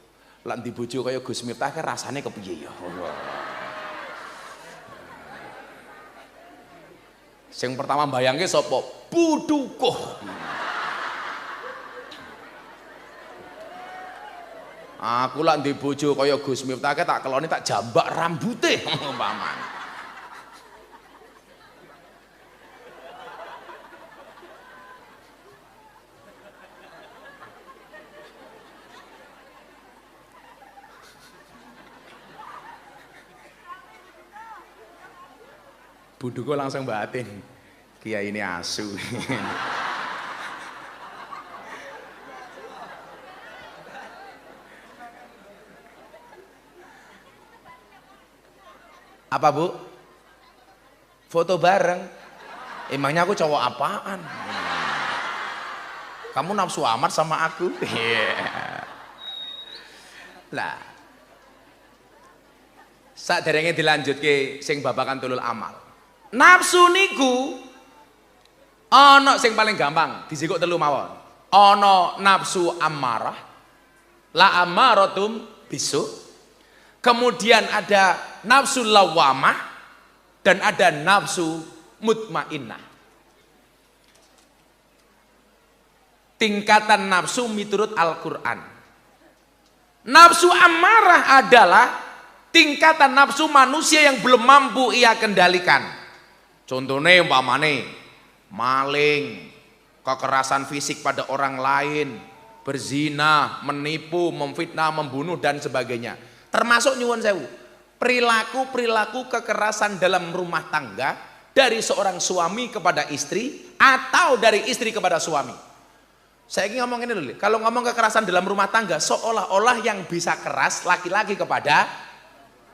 lek ndi bojo kaya Gus Miftah ke rasane kepiye ya. Sing pertama bayangke sapa? Budukuh. Aku lak ndek bojo kaya Gus Miftah tak kelone tak jambak rambute umpamane. Buduku langsung batin. Kiai ini asu. Apa bu? Foto bareng. Emangnya aku cowok apaan? Kamu nafsu amat sama aku? Lah, saderenge dilanjutke sing babakan tulul amal. Nafsu niku ana sing paling gampang disikuk 3 mawon. Ana nafsu amarah, la amaratum bisu. Kemudian ada nafsu lawamah dan ada nafsu mutmainnah. Tingkatan nafsu miturut Al-Qur'an. Nafsu amarah adalah tingkatan nafsu manusia yang belum mampu ia kendalikan. Contohnya umpamane maling, kekerasan fisik pada orang lain, berzina, menipu, memfitnah, membunuh dan sebagainya. Termasuk nyuwun sewu, perilaku-perilaku kekerasan dalam rumah tangga dari seorang suami kepada istri atau dari istri kepada suami. Saya ingin ngomong ini dulu, kalau ngomong kekerasan dalam rumah tangga seolah-olah yang bisa keras laki-laki kepada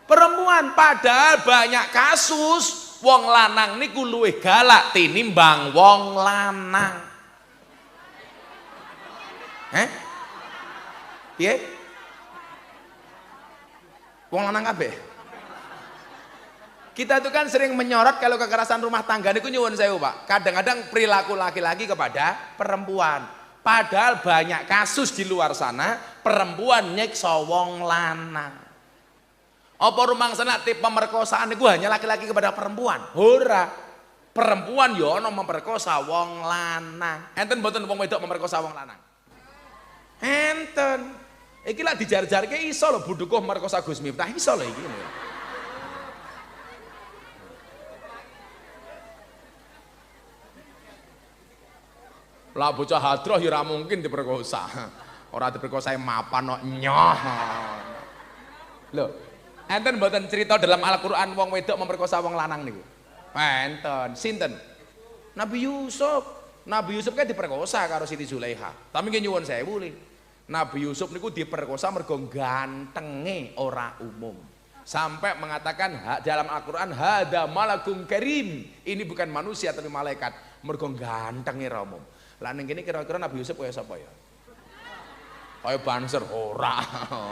perempuan, padahal banyak kasus wong lanang niku luwih galak tinimbang wong lanang. Piye? Wong lanang kabeh. Kita itu kan sering menyorot kalau kekerasan rumah tangga niku nyuwun sewu, Pak. Kadang-kadang perilaku laki-laki kepada perempuan. Padahal banyak kasus di luar sana perempuan nyiksa wong lanang. Apa rumangsana tipe pemerkosaan niku hanya laki-laki kepada perempuan? Ora. Perempuan yo ana memperkosa wong lanang. Enten mboten wong wedok memperkosa wong lanang? Enten. Iki lah dijar-jarke iso lho budukuh merkosa Gus Miftah iso lho iki. Lah bocah hadroh ya ora mungkin diperkosa. Ora diperkosa mapan kok nyoh. Lho, enten mboten cerita dalam Al-Qur'an wong wedok memperkosa wong lanang niku? Enten. Sinten? Nabi Yusuf. Nabi Yusuf kan diperkosa karo Siti Zulaiha. Tapi nggih nyuwun sewu li. Nabi Yusuf niku diperkosa mergo gantenge ora umum. Sampai mengatakan dalam Al-Qur'an hada malakum karim. Ini bukan manusia tapi malaikat. Mergo gantenge ora umum. Lah ning kene kira-kira Nabi Yusuf kaya sapa ya? Kaya Banser ora,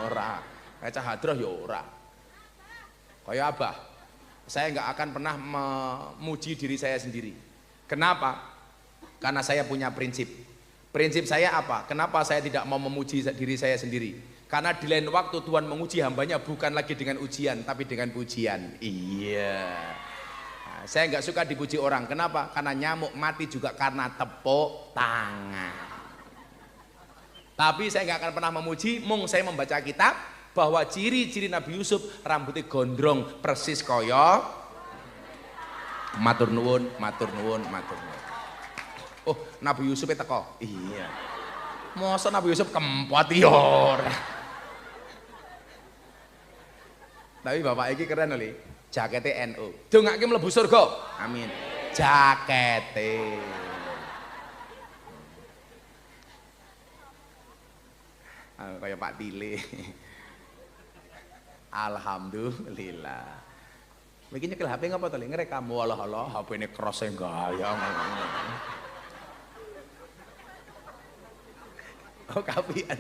ora. Kaya Cah Hadroh ya ora. Kaya Abah. Saya enggak akan pernah memuji diri saya sendiri. Kenapa? Karena saya punya prinsip. Prinsip saya apa? Kenapa saya tidak mau memuji diri saya sendiri? Karena di lain waktu Tuhan menguji hambanya bukan lagi dengan ujian, tapi dengan pujian. Iya. Nah, saya nggak suka dipuji orang. Kenapa? Karena nyamuk mati juga karena tepuk tangan. Tapi saya nggak akan pernah memuji. Mung saya membaca kitab, bahwa ciri-ciri Nabi Yusuf rambutnya gondrong persis kaya matur nuwun, matur nuwun, matur nuwun. Oh, Nabi Yusuf teko. Iya. Masa Nabi Yusuf kempot ya ora. Tapi bapak iki keren lho, jakete NU. Dongake mlebu surga. Amin. Jakete. Kayak Pak Tile. Alhamdulillah. Iki nyekel HP ngapa to? Ngerekam walah HP-ne cross e gaya. Oh kapian.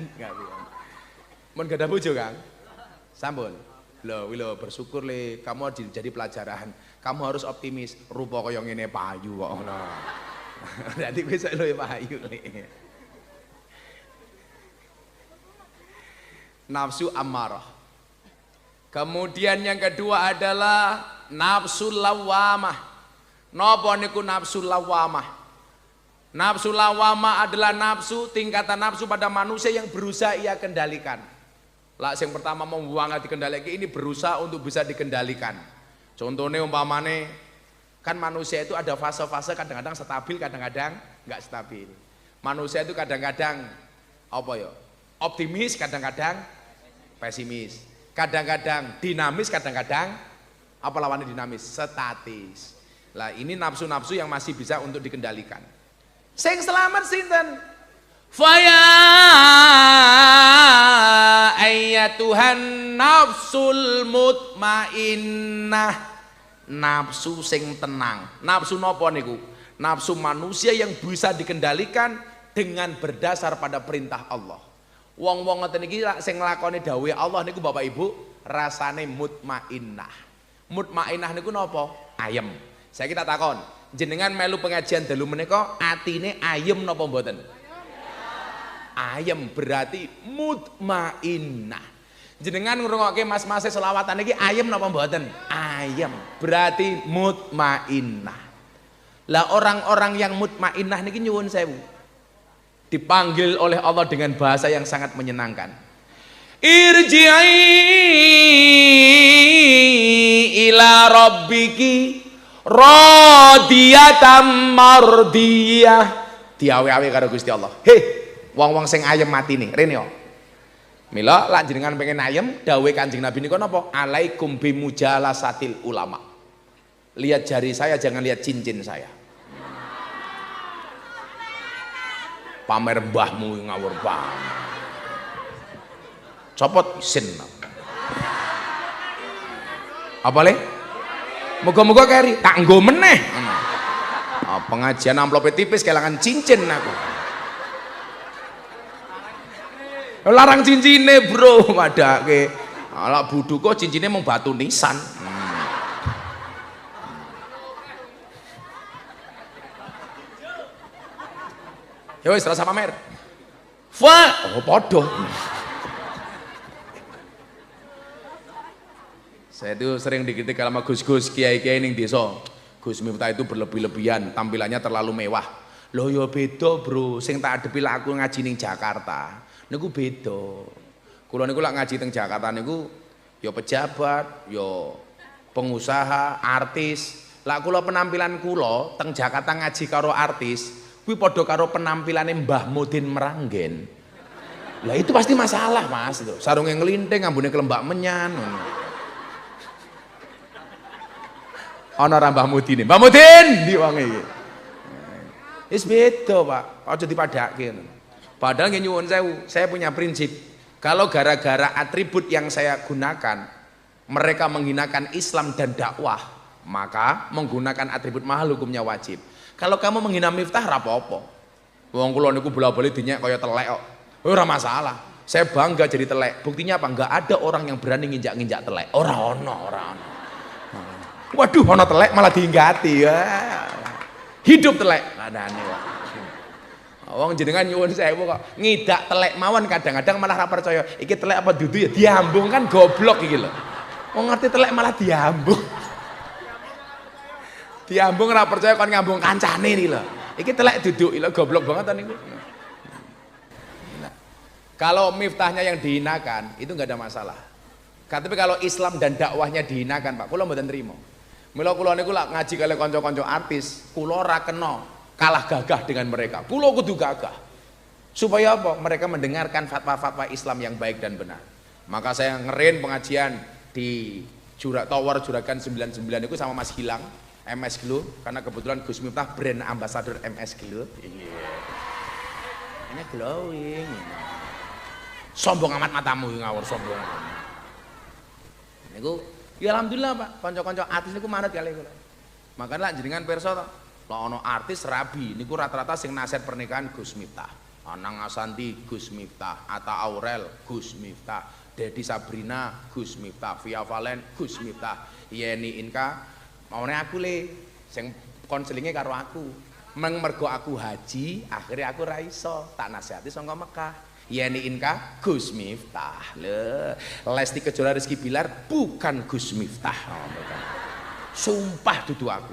Mun gak ada bojo, Kang? Sampun. Lho bersyukur le, kamu jadi pelajaran. Kamu harus optimis. Rupa kaya ngene payu kok ngono. Dadi kowe iso luwih payu le. Nafsu ammarah. Kemudian yang kedua adalah nafsu lawamah. Napa niku nafsu lawamah? Nafsu lawamah adalah nafsu, tingkatan nafsu pada manusia yang berusaha ia kendalikan. Lah yang pertama mau buang dikendalikan, ini berusaha untuk bisa dikendalikan. Contohnya umpamane kan manusia itu ada fase-fase, kadang-kadang stabil, kadang-kadang nggak stabil. Manusia itu kadang-kadang apa ya? Optimis, kadang-kadang pesimis. Kadang-kadang dinamis, kadang-kadang apa lawannya dinamis? Statis. Lah ini nafsu-nafsu yang masih bisa untuk dikendalikan. Sing selamat sinten? Faya ayyatuhan nafsul mutmainnah. Nafsu sing tenang. Nafsu napa niku? Nafsu manusia yang bisa dikendalikan dengan berdasar pada perintah Allah. Wong-wong ngoten iki sing nglakoni dawuhe Allah niku Bapak Ibu rasane mutmainnah. Mutmainnah niku napa? Ayem. Saya kita takon, jenengan melu pengajian dalu menika atine ayem napa mboten? Ayem berarti mutmainnah. Jenengan ngrungokke mas-mase selawatan iki ayem napa mboten? Ayem berarti mutmainnah. Lah orang-orang yang mutmainnah niki nyuwun sewu dipanggil oleh Allah dengan bahasa yang sangat menyenangkan. Irji'i ila rabbiki radiyatan mardiyah. Diawe-awe karo Gusti Allah. Wong-wong sing ayem mati nih, rene yo. Mila lak jenengan pengen ayem, dawuhe Kanjeng Nabi niku napa? Alaikum bimujalasatil ulama. Lihat jari saya, jangan lihat cincin saya. Pamer mbahmu ngawur banget. Copot isin. Apa le? Moga-moga keri, tak nggo meneh. Pengajian amplopnya tipis kelangan cincin aku. Larang cincine bro, madake. Ala budhu kok cincine mung batu nisan. Ya wis rasa pamer. Oh podo. Saya itu sering dikritik sama Gus-gus kiai-kiai ning desa. Gus Miftah itu berlebih-lebihan, tampilannya terlalu mewah. Loh ya beda bro, sing tak adepi aku ngaji ning Jakarta. Niku beda. Kula niku lak ngaji teng Jakarta niku ya pejabat, ya pengusaha, artis. Lak kula penampilan kula teng Jakarta ngaji karo artis, kuwi padha karo penampilane Mbah Mudin Meranggen. Lah itu pasti masalah, Mas. Sarunge nglinting, ambune kelembak menyan. Ana ra Mbah Mudin. Mbah Mudin ndi wong iki? Wis beda, Pak. Aja dipadake. Padahal nggih nyuwun sewu, saya punya prinsip. Kalau gara-gara atribut yang saya gunakan mereka menghinakan Islam dan dakwah, maka menggunakan atribut mahal hukumnya wajib. Kalau kamu menghina Miftah ra apa-apa. Wong kula niku bola-bali dinyek kaya telek kok. Ora masalah. Saya bangga jadi telek. Buktinya apa? Enggak ada orang yang berani nginjak-nginjak telek. Ora ono. Waduh, ono telek malah diinggati. Hidup telek. Adane kok. Wong jenengan nyuwun sewu kok ngidak telek mawon kadang-kadang malah ra percaya. Iki telek apa dudu ya diambung kan goblok iki lho. Wong ngerti telek malah diambung. Diambung ra percaya kon ngambung kancane iki lho. Iki telek duduk lho goblok banget niku. Kalau miftahnya yang dihinakan itu nggak ada masalah. Tapi kalau Islam dan dakwahnya dihinakan, Pak, kula mboten trimo. Mila kula niku lak ngaji kali kanca-kanca artis, kula ora kena kalah gagah dengan mereka. Kula kudu gagah. Supaya apa? Mereka mendengarkan fatwa-fatwa Islam yang baik dan benar. Maka saya ngerin pengajian di Tower Juragan 99 itu sama Mas Gilang, MS Glow, karena kebetulan Gus Miftah brand ambassador MS Glow. Ini glowing. Sombong amat matamu ngawur sombong. Niku ya alhamdulillah Pak, kanca-kanca artis niku manut kali kula. Makane lak jenengan pirsa to, lak ana artis rabi niku rata-rata sing nasihat pernikahan Gus Miftah. Anang Asanti Gus Miftah, Atta Aurel Gus Miftah, Dedi Sabrina Gus Miftah, Via Valen Gus Miftah, Yeni Inka maune aku le sing konselinge karo aku. Mergo aku haji, akhirnya aku ra iso tak nasihati saka Mekah. Yeni Inka Gus Miftah. Lesti Kejora Rizky Bilar bukan Gus Miftah. Sumpah dudu aku.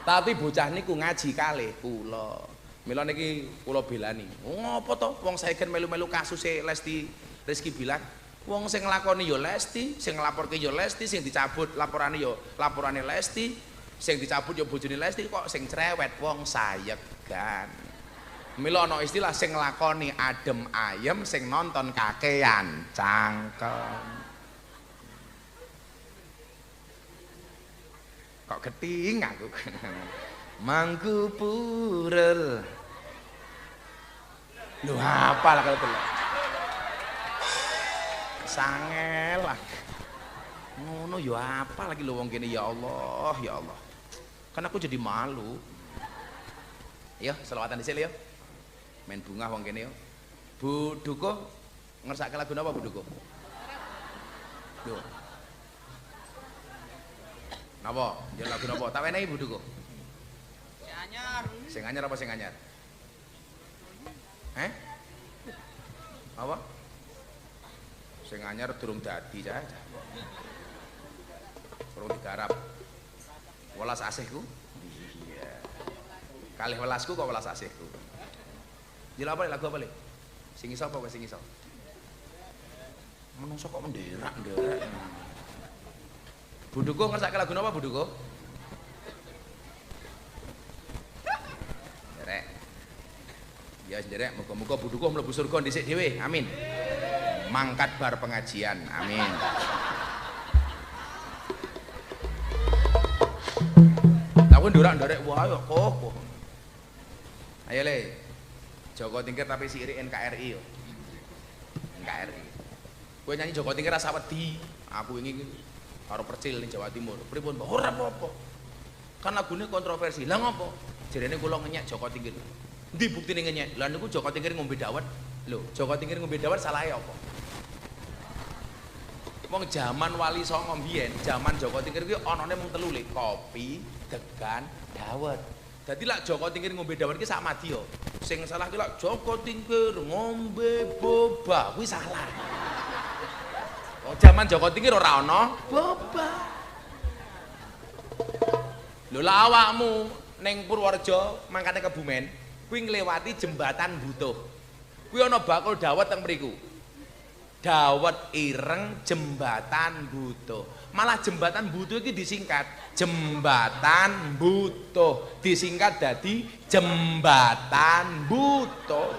Tapi bocah niku ngaji kalih kula. Mila niki kula belani. Ngopo to wong saiki melu-melu kasuse Lesti Rizky Bilar? Wong sing nglakoni ya Lesti, sing nglaporke ya Lesti, sing dicabut laporane ya laporane Lesti, sing dicabut ya bojone Lesti, kok sing cerewet wong sayegan. Mila ana istilah sing nglakoni adem ayem, sing nonton kakean cangkem. Kok keting aku. Mangku purel. Lho apa lah kalau delok. Sangel lah. Ngono ya apa lagi lho wong kene ya Allah, ya Allah. Kan aku jadi malu. Yo selawatan dhisik yo. Main bunga wong kene yo. Bu Duko ngersake lagu napa Bu Duko? Lho. Napa? Njen lagu napa? Tak wenehi Bu Duko. Sing anyar. Sing anyar apa sing anyar? Apa? Sing anyar durung dadi cah. Durung digarap. 12 asihku. Iya. Kalih 12ku kok 12 asihku. Jela apa lagu apa le? Sing iso apa sing iso? Menungso kok menderak-nderak. Buduko ngersake lagu napa Buduko? Derek. Ya derek, muga-muga Buduko mlebu surga dhisik dhewe. Amin. Mangkat bar pengajian. Amin. Aku ndorak-ndorek wae kok. Ayo le. Joko Tingkir tapi sirik NKRI yo. NKRI. Kowe nyanyi Joko Tingkir rasa wedi. Aku ingin karo Percil ning Jawa Timur. Pripun, Mbok? Ora apa-apa. Kan lagune kontroversi. Lah ngopo? Jarene kula ngenyek Joko Tingkir. Ndi buktine ngenyek? Lah niku Joko Tingkir ngombe dawet. Lho, Joko Tingkir ngombe dawet salahe apa? Wong jaman Wali Songo mbiyen, jaman Joko Tingkir kuwi anane mung telu le, kopi, degan, dawet. Dadi lak Joko Tingkir ngombe dawet ki sak madya. Sing salah ki lak Joko Tingkir ngombe boba, kuwi salah. Oh, jaman Joko Tingkir ora ana boba. Lho lah awakmu ning Purworejo mangkane Kebumen, kuwi nglewati jembatan Butuh. Kuwi ana bakul dawet teng mriku. Dawet ireng jembatan Butuh. Malah jembatan Butuh iki disingkat Jembatan Butuh. Disingkat dadi Jembatan Butuh.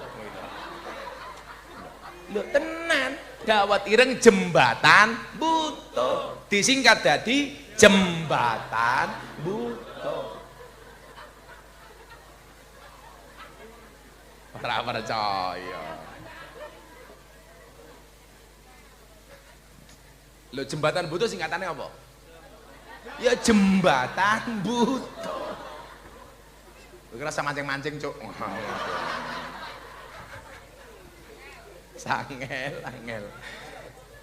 Lho tenan, dawet ireng jembatan Butuh. Disingkat dadi Jembatan Butuh. Ora percaya. Lho jembatan Butuh singkatannya apa? Ya Jembatan Butuh. Kowe kira mancing-mancing, Cuk. Sangel, angel.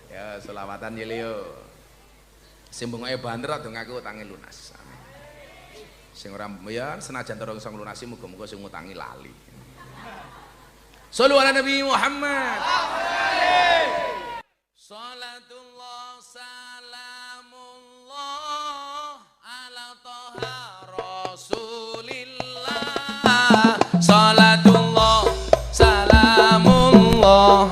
Ya selawatan ya Leo. Sing bungae banter dong aku utange lunas. Sing ora ya senajan terus sang lunasi muga-muga sing ngutangi lali. Shallu ala Nabi Muhammad. Salatullah salamullah ala toha rasulillah. Salatullah salamullah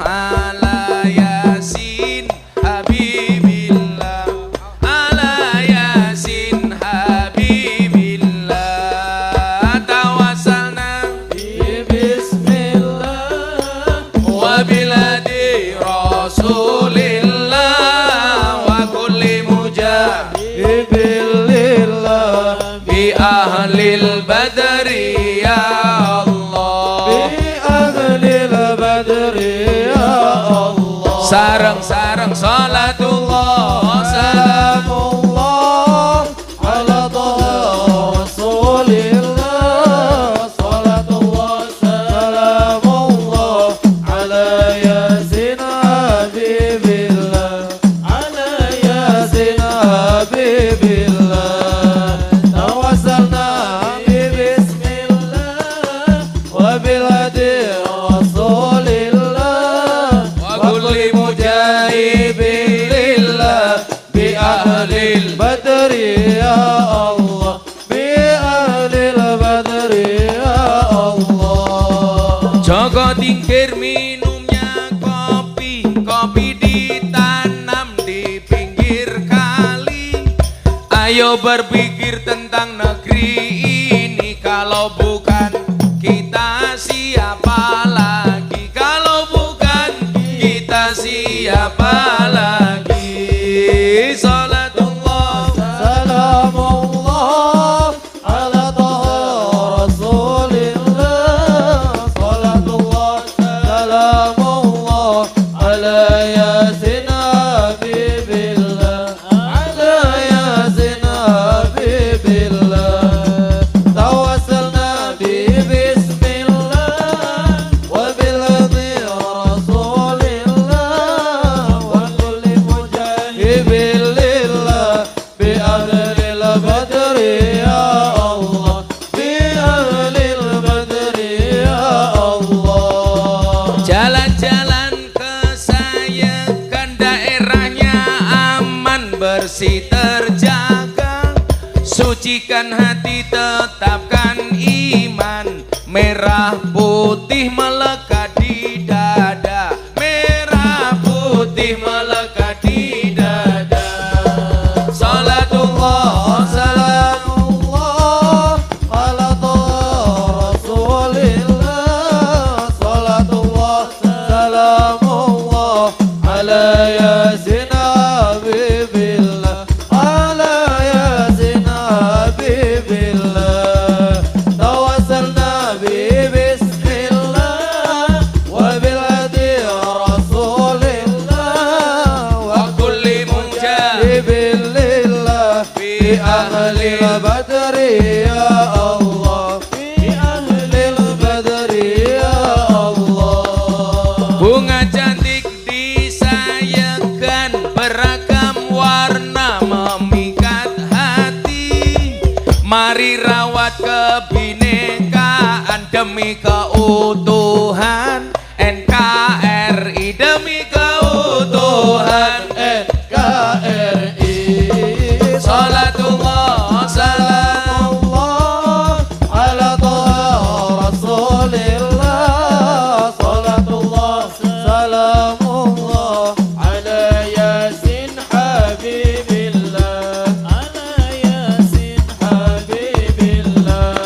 bareng salatullah salamullah ala Taha Rasulillah salatullah salamullah ala Yasin Habibillah ala Yasin Habibillah tawassalna bismillah wa bil hadi Rasulillah wa kulli mujahibin lillah bi ahlil badri ya Allah bi ahlil badri ya Allah. Joko tingkir minumnya kopi, kopi ditanam di pinggir kali. Ayo berpikir tentang negeri ini, kalau bukan kita siapa lagi? Kalau bukan kita siapa lagi? Salatullah salamullah ala Taha Rasulillah salatullah salamullah ala Yasin Habibillah ala Yasin Habibillah tawassalna bismillah wa bil hadi Rasulillah wa kulli mujahibin lillah bi ahlil badri ya Allah bi ahlil badri ya Allah. jalan-jalan ke Sayegan, daerahnya aman bersih terjaga. Sucikan hati, tetapkan iman, merah putih melekat di dada, merah putih melekat di dada. Salatullah salamullah ala Taha Rasulillah salatullah salamullah ala Yasin Habibillah ala Yasin Habibillah tawassalna bismillah wa bil hadi Rasulillah wa kulli mujahid Bilillah bi ahlil badri ya Allah bi ahlil badri ya Allah. bunga cantik di Sayegan, beragam warna memikat hati. Mari rawat kebinekaan demi keutuhan NKRI, demi keutuhan NKRI Salatullah salamullah ala Taha Rasulillah salatullah salamullah ala Yasin Habibillah ala Yasin Habibillah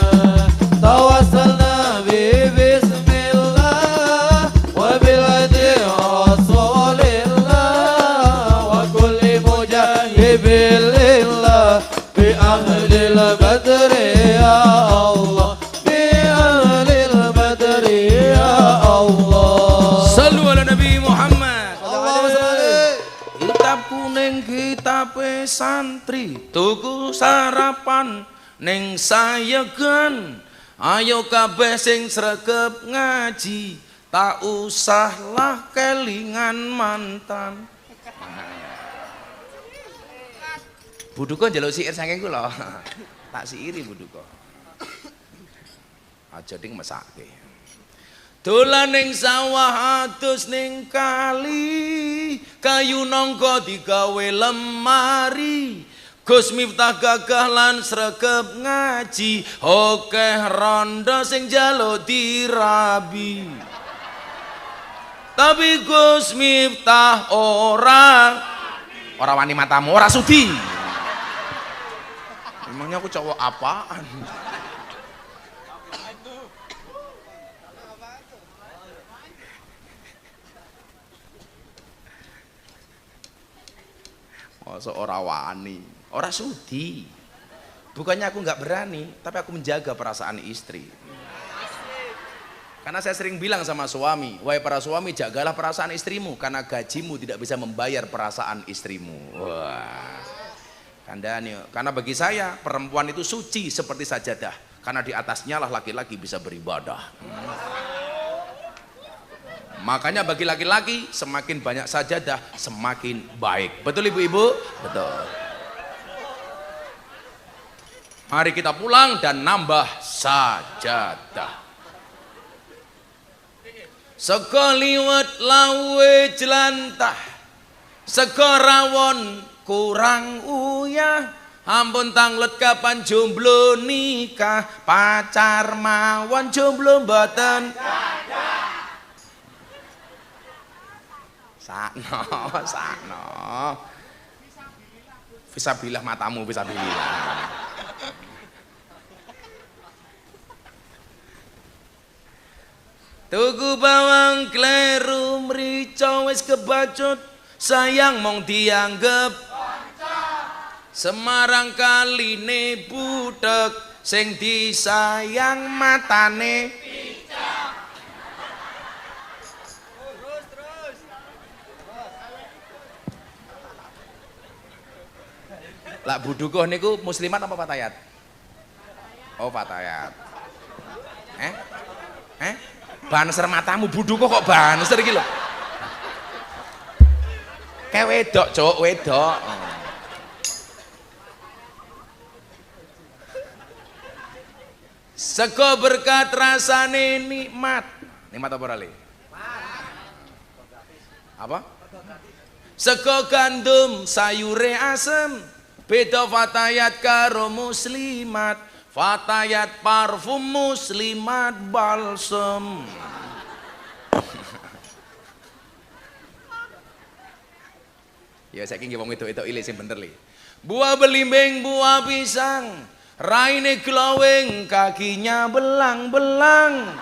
tawassalna bismillah wa bil hadi Rasulillah wa kulli mujahibin lillah bi ahlil badri ya Allah bi ahlil badri ya Allah. Sallu ala Nabi Muhammad. Allahumma sholli. Kitab kuning kitabe santri, tuku sarapan ning Sayegan. Ayo kabeh sing sregep ngaji, tak usahlah kelingan mantan. Buduko njaluk siir saking kula. Tak siiri Buduko. Aja ding mesake. Dolan ning sawah adus ning kali, kayu nangka digawe lemari. Gus Miftah gagah lan sregep ngaji, akeh rondo sing njaluk dirabi. Tapi Gus Miftah ora wani matamu, ora sudi. Emangnya aku cowok apaan? Masa ora wani, ora sudi. Bukannya aku nggak berani, tapi aku menjaga perasaan istri. Karena saya sering bilang sama suami, wahai para suami, jagalah perasaan istrimu karena gajimu tidak bisa membayar perasaan istrimu. Wah, kandani. Karena bagi saya perempuan itu suci seperti sajadah, karena di atasnya lah laki-laki bisa beribadah. Makanya bagi laki-laki semakin banyak sajadah semakin baik. Betul ibu-ibu? Betul. Mari kita pulang dan nambah sajadah. Sego liwet lawe jelantah, sego rawon kurang uyah, ampun tanglet kapan jomblo nikah, pacar mawon jomblo mboten. Sakno. Fisabilillah matamu, fisabilillah. Tuku bawang kleru mrica wis kebacut, sayang mong dianggep Semarang kaline budhek, sing disayang matane picak. Lah budukoh niku muslimat apa fatayat? Oh fatayat. Banser matamu budukoh kok banser iki lho. Kayak wedok, Cuk, wedok. Sego berkat rasane nikmat. Nikmat apa ora, Le? Apa? Sego gandum sayure asem, beda fatayat karo muslimat. Fatayat parfum, muslimat balsem. Ya saiki nggih wong wedok-wedok ile sing bener, Le. Buah belimbing, buah pisang, raine glowing, kakinya belang-belang.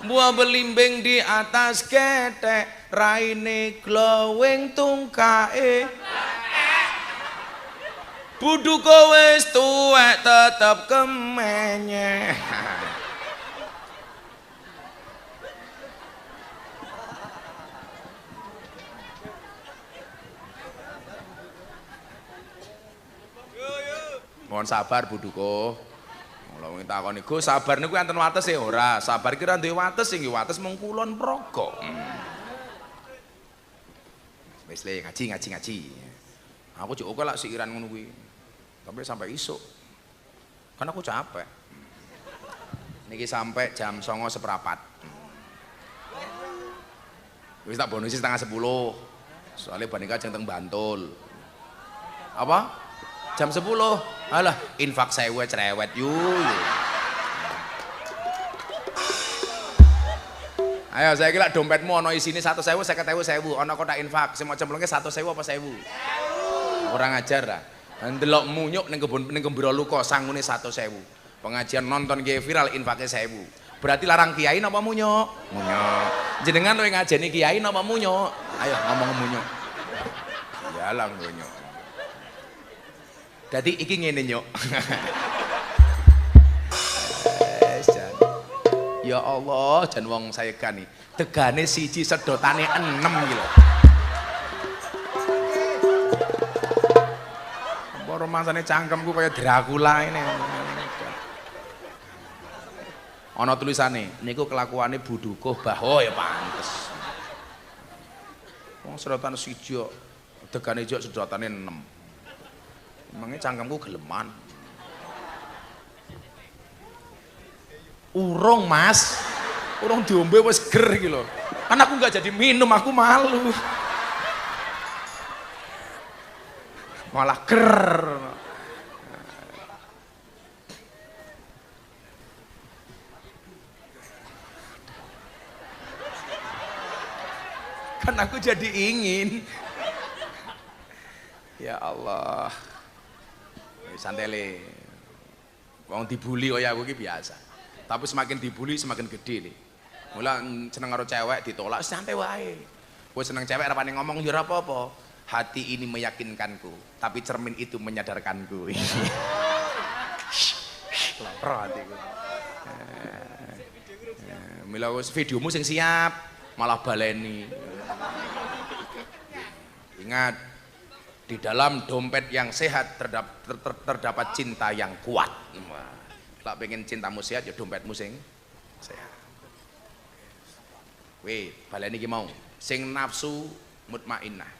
Buah belimbing di atas ketek, raine glowing, tungkae buduko wis tuwek tetep kemenyeh. Mohon sabar buduko. Kalau wong takoni, "Gus, sabar niku enten wates e ora? Sabar ki ora duwe wates, sing wates mung kulon praga." Wis le ngaji. Aku cuk oke lak siiran ngono kuwi. Tapi sampai isuk. Kan aku capek. Niki sampai jam 09.15. Wis tak bonusi 9:30. Soalnya Banika jeng teng Bantul. Apa? Jam 10. Alah, infak sewe cerewet yuk. Ayo saya kira dompetmu ono isine 100.000, 50.000, ono kotak infak, sing mau cemplungke 100.000 apa 1.000? Orang ajar lah. Ndelok munyuk ning kebon ning Gembira Luka sangune 100.000. Pengajian nonton kiai viral infake 1.000. Berarti larang kiai napa munyuk? Munyuk. Jenengan luwih ngajeni kiai napa munyuk? Ayo ngomong munyuk. Yalang munyuk. Dadi iki ngene nyuk. Ya Allah, jan wong saegan iki. Degane siji sedotane 6 iki lho. Apa romansane cangkemku kaya Dracula ini. Ana tulisane, niku kelakuane budukuh bah. Oh ya pantes. Wong sedotan siji kok degane jok sedotane 6. Emangnya cangkemku geleman. Urung Mas, urung diombe wis ger iki lho. Kan aku nggak jadi minum, aku malu. Malah ger. Kan aku jadi ingin. Ya Allah. Santai le. Wong dibully kaya aku iki biasa. Tapi semakin dibully semakin gede nih. Mula seneng karo cewek ditolak santai wae. Kowe seneng cewek rapane ngomong ya ora apa-apa. Hati ini meyakinkanku, tapi cermin itu menyadarkanku. Lapar hatiku. Mila wis videomu sing siap malah baleni. Ingat, di dalam dompet yang sehat terdapat cinta yang kuat. Kalau pengen cintamu sehat ya dompetmu sing sehat. Weh, baleni iki mau sing nafsu mutmainnah.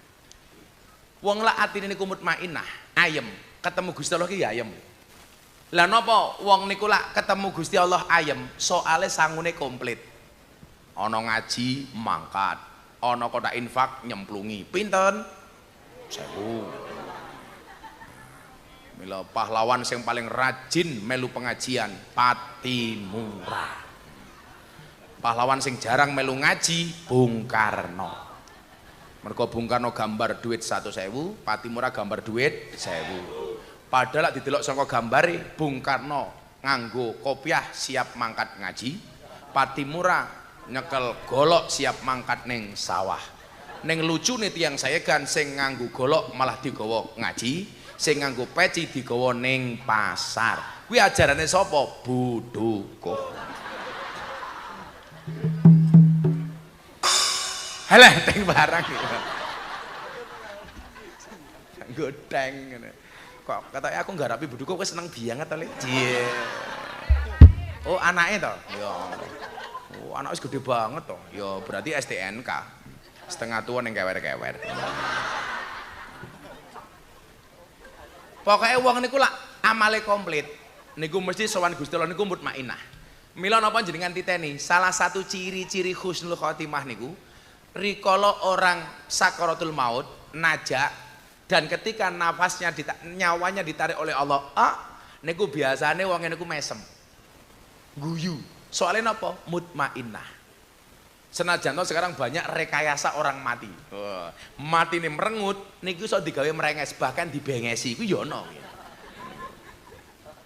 Wong lak atine niku mutmainnah, ayem, ketemu Gusti Allah ki ya ayem. Lah napa wong niku lak ketemu Gusti Allah ayem, soale sangune komplit. Ana ngaji mangkat, ana kotak infak nyemplungi. Pinten? 1000. Mila pahlawan sing paling rajin melu pengajian Patimura. Pahlawan sing jarang melu ngaji Bung Karno. Mergo Bung Karno gambar duit 100.000, Patimura gambar duit 1000. Padahal didelok saka gambare Bung Karno nganggo kopiah siap mangkat ngaji, Patimura nyekel golok siap mangkat ning sawah. Ning lucune tiyang sayegan sing nganggo golok malah digawa ngaji, sing nganggo peci digawa ning pasar. Kuwi ajarane sapa? Buduko. Halah teng barang iki. Nggo teng ngene. Kok katanya aku nggarapi Buduko wis seneng banget to, Le. Cie. Oh, anake to? Ya. Oh, anak wis gede banget to. Ya berarti STNK. Setengah tua ning kewer-kewer. Pokoknya wong niku lak amale komplit. Niku mesti sowan Gusti Allah niku mutmainnah. Mila napa jenengan titeni? Salah satu ciri-ciri husnul khotimah niku rikala orang sakaratul maut najak dan ketika nafasnya nyawanya ditarik oleh Allah, niku biasane wong niku mesem. Guyu. Soalnya napa? Mutmainnah. Senajan sekarang banyak rekayasa orang mati. Mati ini merengut, niku iso digawe merenges, bahkan dibengesi. Iku yo ono.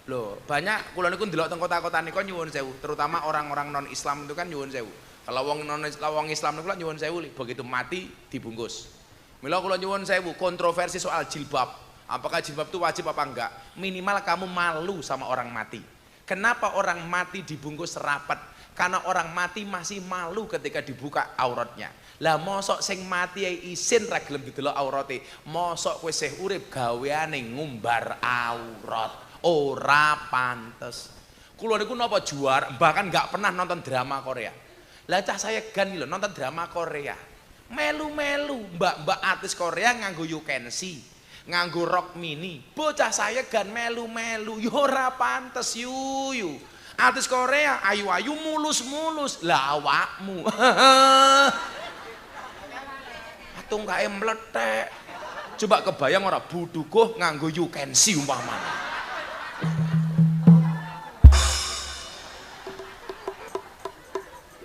Loh, banyak kula niku ndelok teng kota-kota niku nyuwun sewu, terutama orang-orang non Islam itu kan nyuwun sewu. Kalau wong Islam niku nyuwun sewu, begitu mati dibungkus. Mila kula nyuwun sewu, kontroversi soal jilbab. Apakah jilbab itu wajib apa enggak? Minimal kamu malu sama orang mati. Kenapa orang mati dibungkus rapat? Karena orang mati masih malu ketika dibuka auratnya. Lah mosok sing mati isin ra gelem didelok aurate. Mosok kowe sih urip gaweane ngumbar aurat. Ora pantes. Kula niku napa juara, bahkan nggak pernah nonton drama Korea. Lah cah saya gan lho nonton drama Korea. Melu-melu mbak-mbak artis Korea nganggo you can see, nganggo rok mini. Bocah saya gan melu-melu. Yo ora pantes yuyu. Artis Korea ayu-ayu mulus-mulus. Lah awakmu. Atung kae mletek. Coba kebayang ora Buduko nganggo you can see umpamane.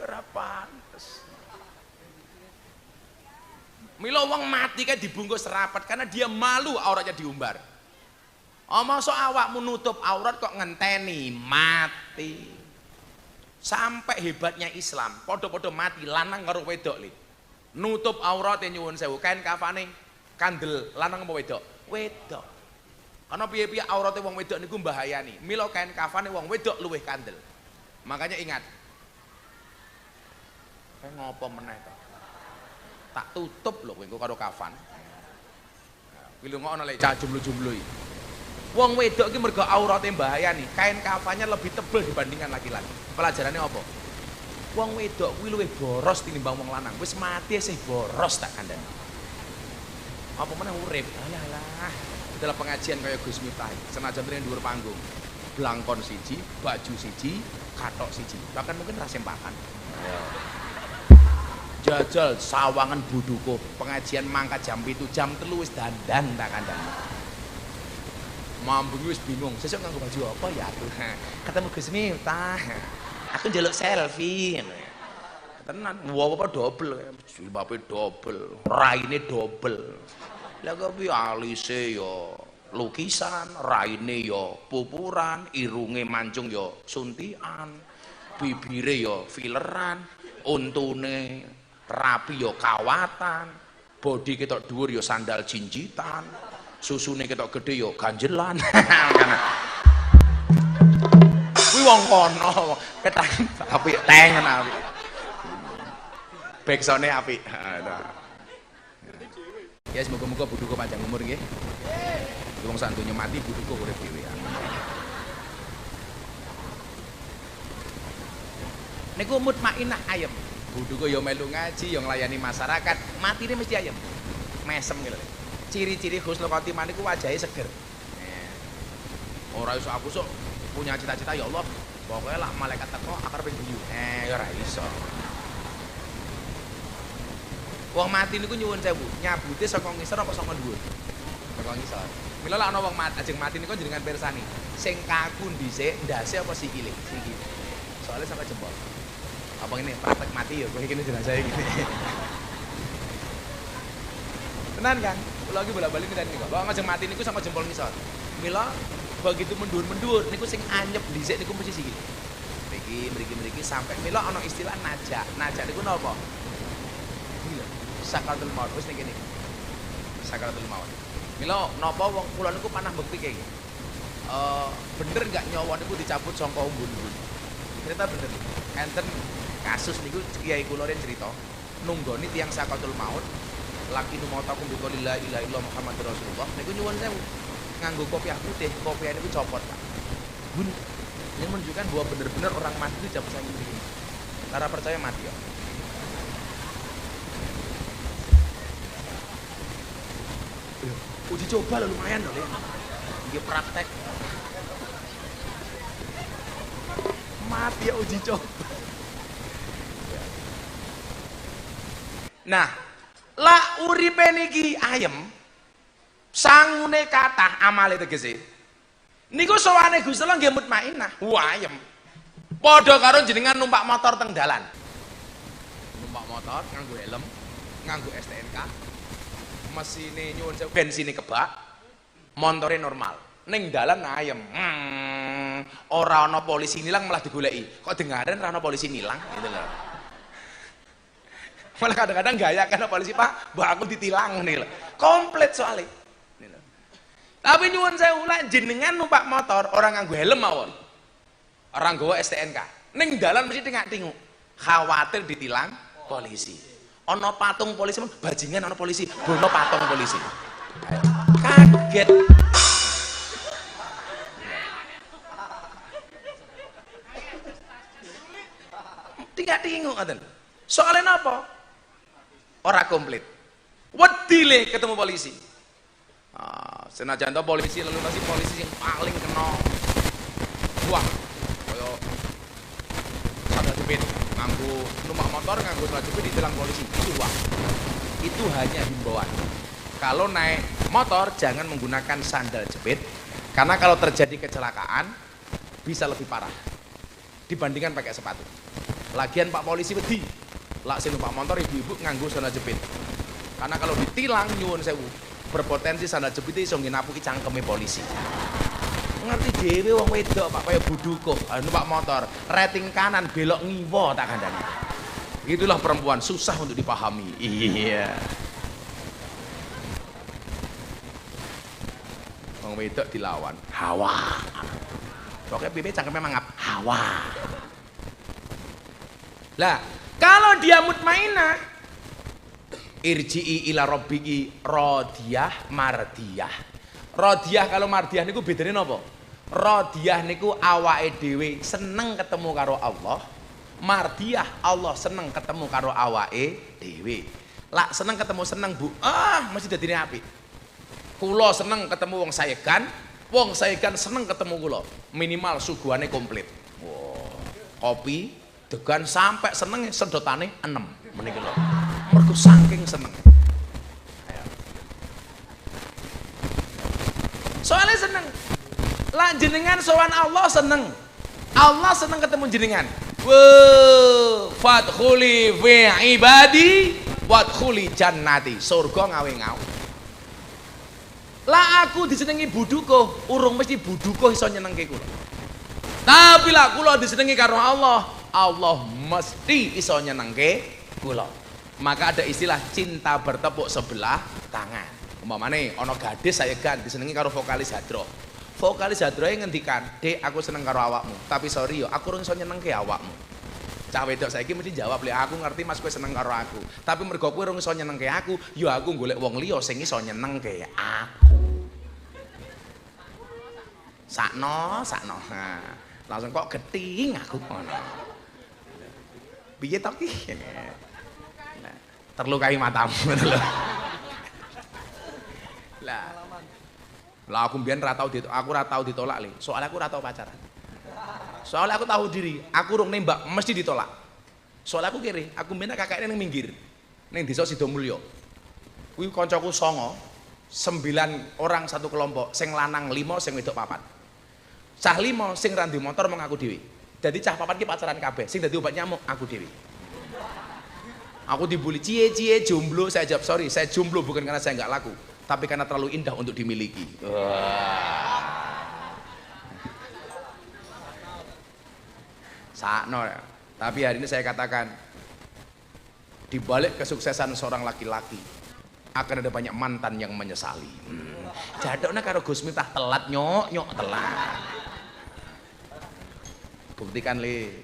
Ora pantes. Mila wong mati kan dibungkus rapat karena dia malu auratnya diumbar. Masa awakmu nutup aurat kok ngenteni mati. Sampai hebatnya Islam, podo-podo mati lanang karo wedok li. Nutup aurat nyuwun sewu, kain kafane kandel lanang apa wedok? Wedok. Karena piye-piye aurate wong wedok niku mbahayani. Mila kain kafane wong wedok luwih kandel. Makanya ingat. Ngopo meneh to? Tak tutup lho kowe engko karo kafan. Kuwi lunga ana lek cah jumlu-jumlu. Wong wedok iki mergo aurate mbahayani, kain kafannya lebih tebal dibandingkan laki-laki. Pelajarannya apa? Wong wedok kuwi luwih boros tinimbang wong lanang. Wis mati sih boros tak kandhani. Apa meneh urip? Alah. Dalam pengajian kaya Gus Miftah, senajan rene dhuwur panggung. Blangkon siji, baju siji, kathok siji. Bahkan mungkin ra sempakan. Jajal sawangan Buduko, pengajian mangkat jam 7, jam 3 wis dandan tak kandhani. Mampu wis bingung, sesuk nganggo baju apa ya aku. Ketemu Gus Miftah. Aku njaluk selfie. Tenan, apa double, jilbabe double, raine double. Lah kok piye alise ya lukisan, raine ya pupuran, irunge mancung ya suntikan, bibire ya fileran, untune rapi ya kawatan, bodi ketok dhuwur ya sandal jinjitan. Susune ketok gede yo ganjelan. Kuwi wong kono, ketang apik tengen apik. backsound-e apik. Ya semoga-moga Buduko panjang umur nggih. Wong sak donya mati Buduko urip dhewe ya. Niku mutmainah ayem. Buduko yo melu ngaji, yo nglayani masyarakat, matine mesti ayem. Mesem gitu. Ciri-ciri husnul khotimah niku wajahe seger. Ora iso aku sok punya cita-cita ya Allah, pokoknya lah malaikat teko akar ping guyu. Ya ora iso. Wong mati niku nyuwun sewu, nyabute saka ngisor apa saka dhuwur? Saka ngisor. Mila lek ana wong mati, ajeng mati niku jenengan pirsani, sing kaku dhisik ndase apa sikile? Sikile. Soalnya sampai jempol. Apa ini praktek mati ya, kowe iki jenazah iki. Tenan kan? Kula lagi bola-balik tenan niku. Wong ajeng mati niku sama jempol ngisor. Mila begitu mendur niku sing anyep dhisik niku mesti sikile. Mriki sampai mila ana istilah najak. Najak niku napa? Sakaratul maut wis ning kene. Sakaratul maut. Mila napa wong kula niku panah mbuktike iki. Bener enggak nyawa niku dicabut saka umbun-umbun. Cerita bener. Enten kasus niku kiai kula ren cerita nunggoni tiyang sakaratul maut laki numatakum bi qouli la ilaha illallah Muhammadur Rasulullah niku nyuwun sewu nganggo kopiah putih, kopiah niku copot, Pak. Bun. Ini menunjukkan bahwa benar-benar orang mati itu jam saya begini. Karena percaya mati ya. Uji coba lah lumayan loh ya. Ini praktek. Mati ya uji coba. Nah, la uripe niki ayem. Sangune kathah amale tegese. Niku sowane Gusti Allah nggih mutmainah. Wah ayem. Padha karo jenengan numpak motor teng dalan. Numpak motor nganggo helm, nganggo STNK. Mesine nyuwun sewu bensine kebak, montore normal. Ning dalan ayem. Ora ana polisi nilang malah digoleki. Kok dengaren ora ana polisi nilang gitu lho. Malah kadang-kadang gaya kan polisi, Pak, mbak aku ditilang nih lho. Komplit soalnya. Tapi nyuwun sewu lek jenengan numpak motor orang nganggo helm mawon. Orang nggawa STNK. Ning dalan mesti tengak-tenguk. Khawatir ditilang polisi. Ana patung polisi, bajingan ana polisi, bono patung polisi. Kaget. Tengak-tenguk ngoten. Soalnya napa? Ora komplit. Wedile ketemu polisi. Senajan to polisi lalu nasi polisi yang paling kena buang kaya sandal jepit nganggo numpak motor nganggo sandal jepit ditilang polisi buang. Itu hanya himbauan. Kalau naik motor jangan menggunakan sandal jepit karena kalau terjadi kecelakaan bisa lebih parah dibandingkan pakai sepatu. Lagian Pak polisi wedi lak sing numpak motor ibu-ibu nganggo sandal jepit. Karena kalau ditilang nyuwun sewu berpotensi sandal jepit iso nginapuki cangkeme polisi. Ngerti dhewe wong wedok Pak kaya Buduko, numpak motor, rating kanan belok ngiwa tak kandhani. Itulah perempuan susah untuk dipahami. Iya. Wong wedok dilawan, hawa. Pokoknya pipi cangkeme mangap, hawa. Lah, kalau dia mutmainah irji'i ila rabbiki radiyah mardiyah. Radiyah kalau mardiyah niku bedane napa? Radiyah niku awake dhewe seneng ketemu karo Allah. Mardiyah Allah seneng ketemu karo awake dhewe. Lak seneng ketemu seneng Bu. Mesti dadine apik. Kula seneng ketemu wong sayegan seneng ketemu kula. Minimal suguhane komplit. Kopi, degan sampai seneng sedotane 6 meniki lho. Mergo saking seneng. Soalnya seneng. Lah jenengan sowan Allah seneng. Allah seneng ketemu jenengan. Fadkhuli fi ibadi wadkhuli jannati. Surga ngawe-ngawe. Lah aku disenengi Buduko, urung mesti Buduko iso nyenengke kula. Tapi lah kula disenengi karo Allah, Allah mesti iso nyenengke kula. Maka ada istilah cinta bertepuk sebelah tangan. Umpamane ana gadis sayegan disenengi karo vokalis Hadroh. Vokalis Hadroh ngendikan, "Dek, aku seneng karo awakmu, tapi sorry yo, aku ora iso nyenengke awakmu." Cah wedok saiki mesti jawab, "Lek aku ngerti Mas kowe seneng karo aku." Tapi mergo kowe ora iso nyenengke aku, ya aku golek wong liya sing iso nyenengke aku. Sakno. Nah, langsung kok geting aku ngono. Piye to ki? Nah, terlukai matamu ngono lho. Lah aku mbiyen aku ora tau ditolak le. Soalnya aku ora tau pacaran. Soalnya aku tahu diri, aku rung nembak mesti ditolak. Soalnya aku kiri, aku mbiyen kakekne ning minggir. Ning desa Sidomulyo. Kuwi kancaku 9 orang satu kelompok, sing lanang 5, sing wedok 4. Cah 5 sing ra ndek motor mung aku dhewe. Dadi cah 4 ki pacaran kabeh, sing dadi obat nyamuk aku dhewe. Aku dibully, cie jomblo, saya jawab sorry, saya jomblo bukan karena saya nggak laku, tapi karena terlalu indah untuk dimiliki. Sakno. Tapi hari ini saya katakan, di balik kesuksesan seorang laki-laki akan ada banyak mantan yang menyesali. Jadoknya karo Gus Miftah telat nyok telat. Buktikan le.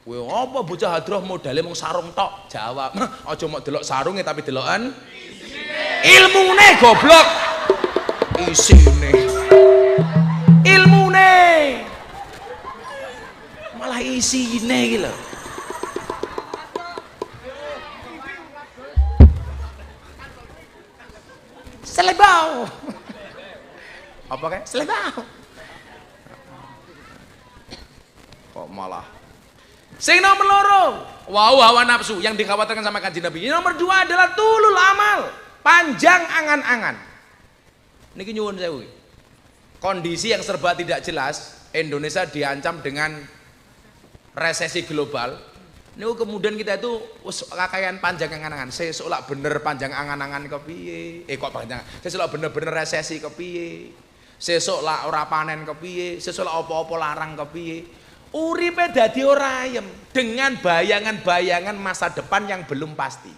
Kowe apa bocah hadroh modale mung sarung tok? Jawab. Aja mok delok sarunge tapi deloken ilmune goblok. Isine. Ilmune. Malah isine iki lho. Selebau. Apa kayak selebau? Kok malah sing nomor loro, hawa nafsu yang dikhawatirkan sama Kanjeng Nabi. Yang nomor 2 adalah tulul amal, panjang angan-angan. Niki nyuwun sewu. Kondisi yang serba tidak jelas, Indonesia diancam dengan resesi global. Niku kemudian kita itu kakayan panjang angan-angan. Sesuk lak bener panjang angan-angan kepiye? Kok panjang. Sesuk lak bener-bener resesi kepiye? Sesuk lak ora panen kepiye? Sesuk lak apa-apa larang kepiye? Uripe dadi ora ayem dengan bayangan-bayangan masa depan yang belum pasti.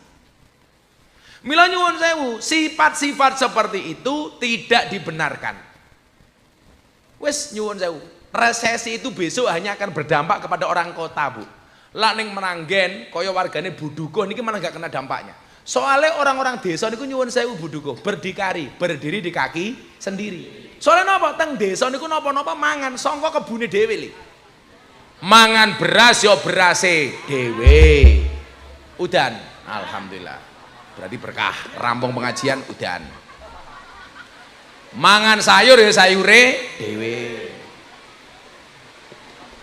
Mila nyuwun sewu, sifat-sifat seperti itu tidak dibenarkan. Wes nyuwun sewu, resesi itu besok hanya akan berdampak kepada orang kota, Bu. Lah ning Meranggen kaya wargane Budukuh niki malah gak kena dampaknya. Soalnya orang-orang desa niku nyuwun sewu Budukuh, berdiri di kaki sendiri. Soalnya napa? Teng desa niku napa-napa mangan sangka kebune dhewe lho. Mangan beras yo berase dhewe. Udan, alhamdulillah. Berarti berkah, rampung pengajian udan. Mangan sayur ya sayure dhewe.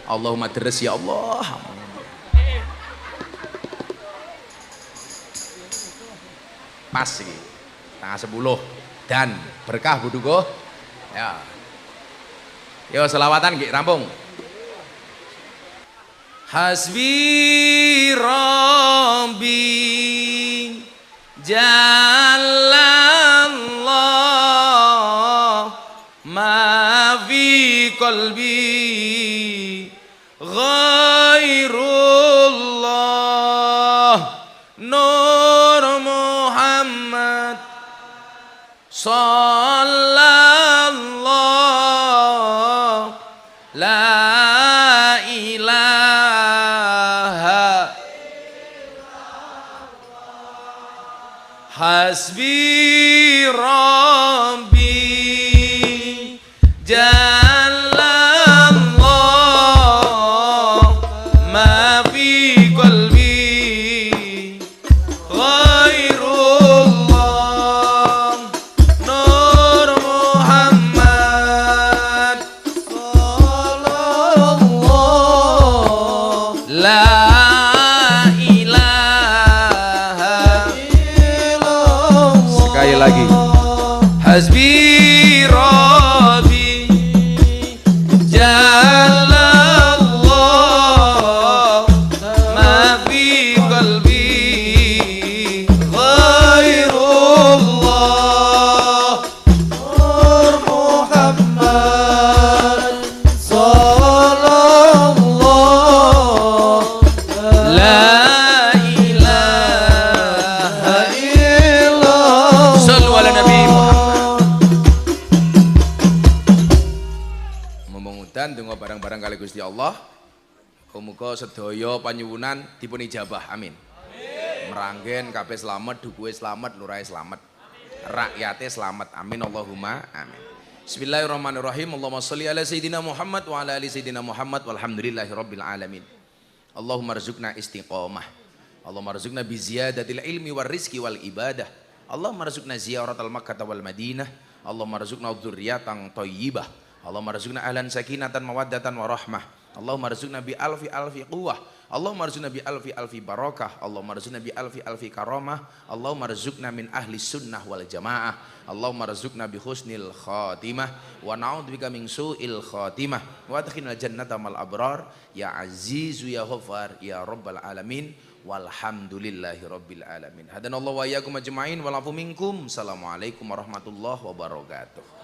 Allahumma deres ya Allah. Pas iki. Tanggal 10 dan berkah Budukuh. Ya. Yo selawatan nggih rampung. Hasbi Rabbi Jallallah ma fi qalbi ghairullah Nur Muhammad sallallahu la Hasbi Rabbi Jallallah ma fi qalbi ghairullah Nur Muhammad sallallahu la lagi Hasbi Rabbi Jallallah ma fi qalbi ghairullah Nur Muhammad sallallahu la dan tunggu barang-barang kali Gusti Allah. Muga sedaya panyuwunan dipun ijabah. Amin. Meranggen kabeh slamet, dukuhe slamet, lurahe slamet. Rakyate slamet. Amin Allahumma amin. Bismillahirrahmanirrahim. Allahumma sholli ala sayyidina Muhammad wa ala ali sayyidina Muhammad walhamdulillahirabbil alamin. Allahumma rzuqna istiqomah. Allahumma rzuqna bi ziyadatil ilmi war rizqi wal ibadah. Allahumma rzuqna ziyaratal Makkah wal Madinah. Allahumma rzuqna dzurriyyatan thayyibah. Allahumma rzuqna ahlan sakinatan mawaddatan warahmah. Allahumma rzuqna bi alfi quwwah. Allahumma rzuqna bi alfi barakah. Allahumma rzuqna bi alfi karamah. Allahumma rzuqna min ahli sunnah wal jamaah. Allahumma rzuqna bi husnil khatimah wa na'udzubika min su'il khatimah wa adkhilna jannata mal abrar ya azizu ya ghaffar ya rabbal alamin walhamdulillahi rabbil alamin. Hadanallahu wa iyyakum ajmain wal afu minkum. Assalamualaikum warahmatullahi wabarakatuh.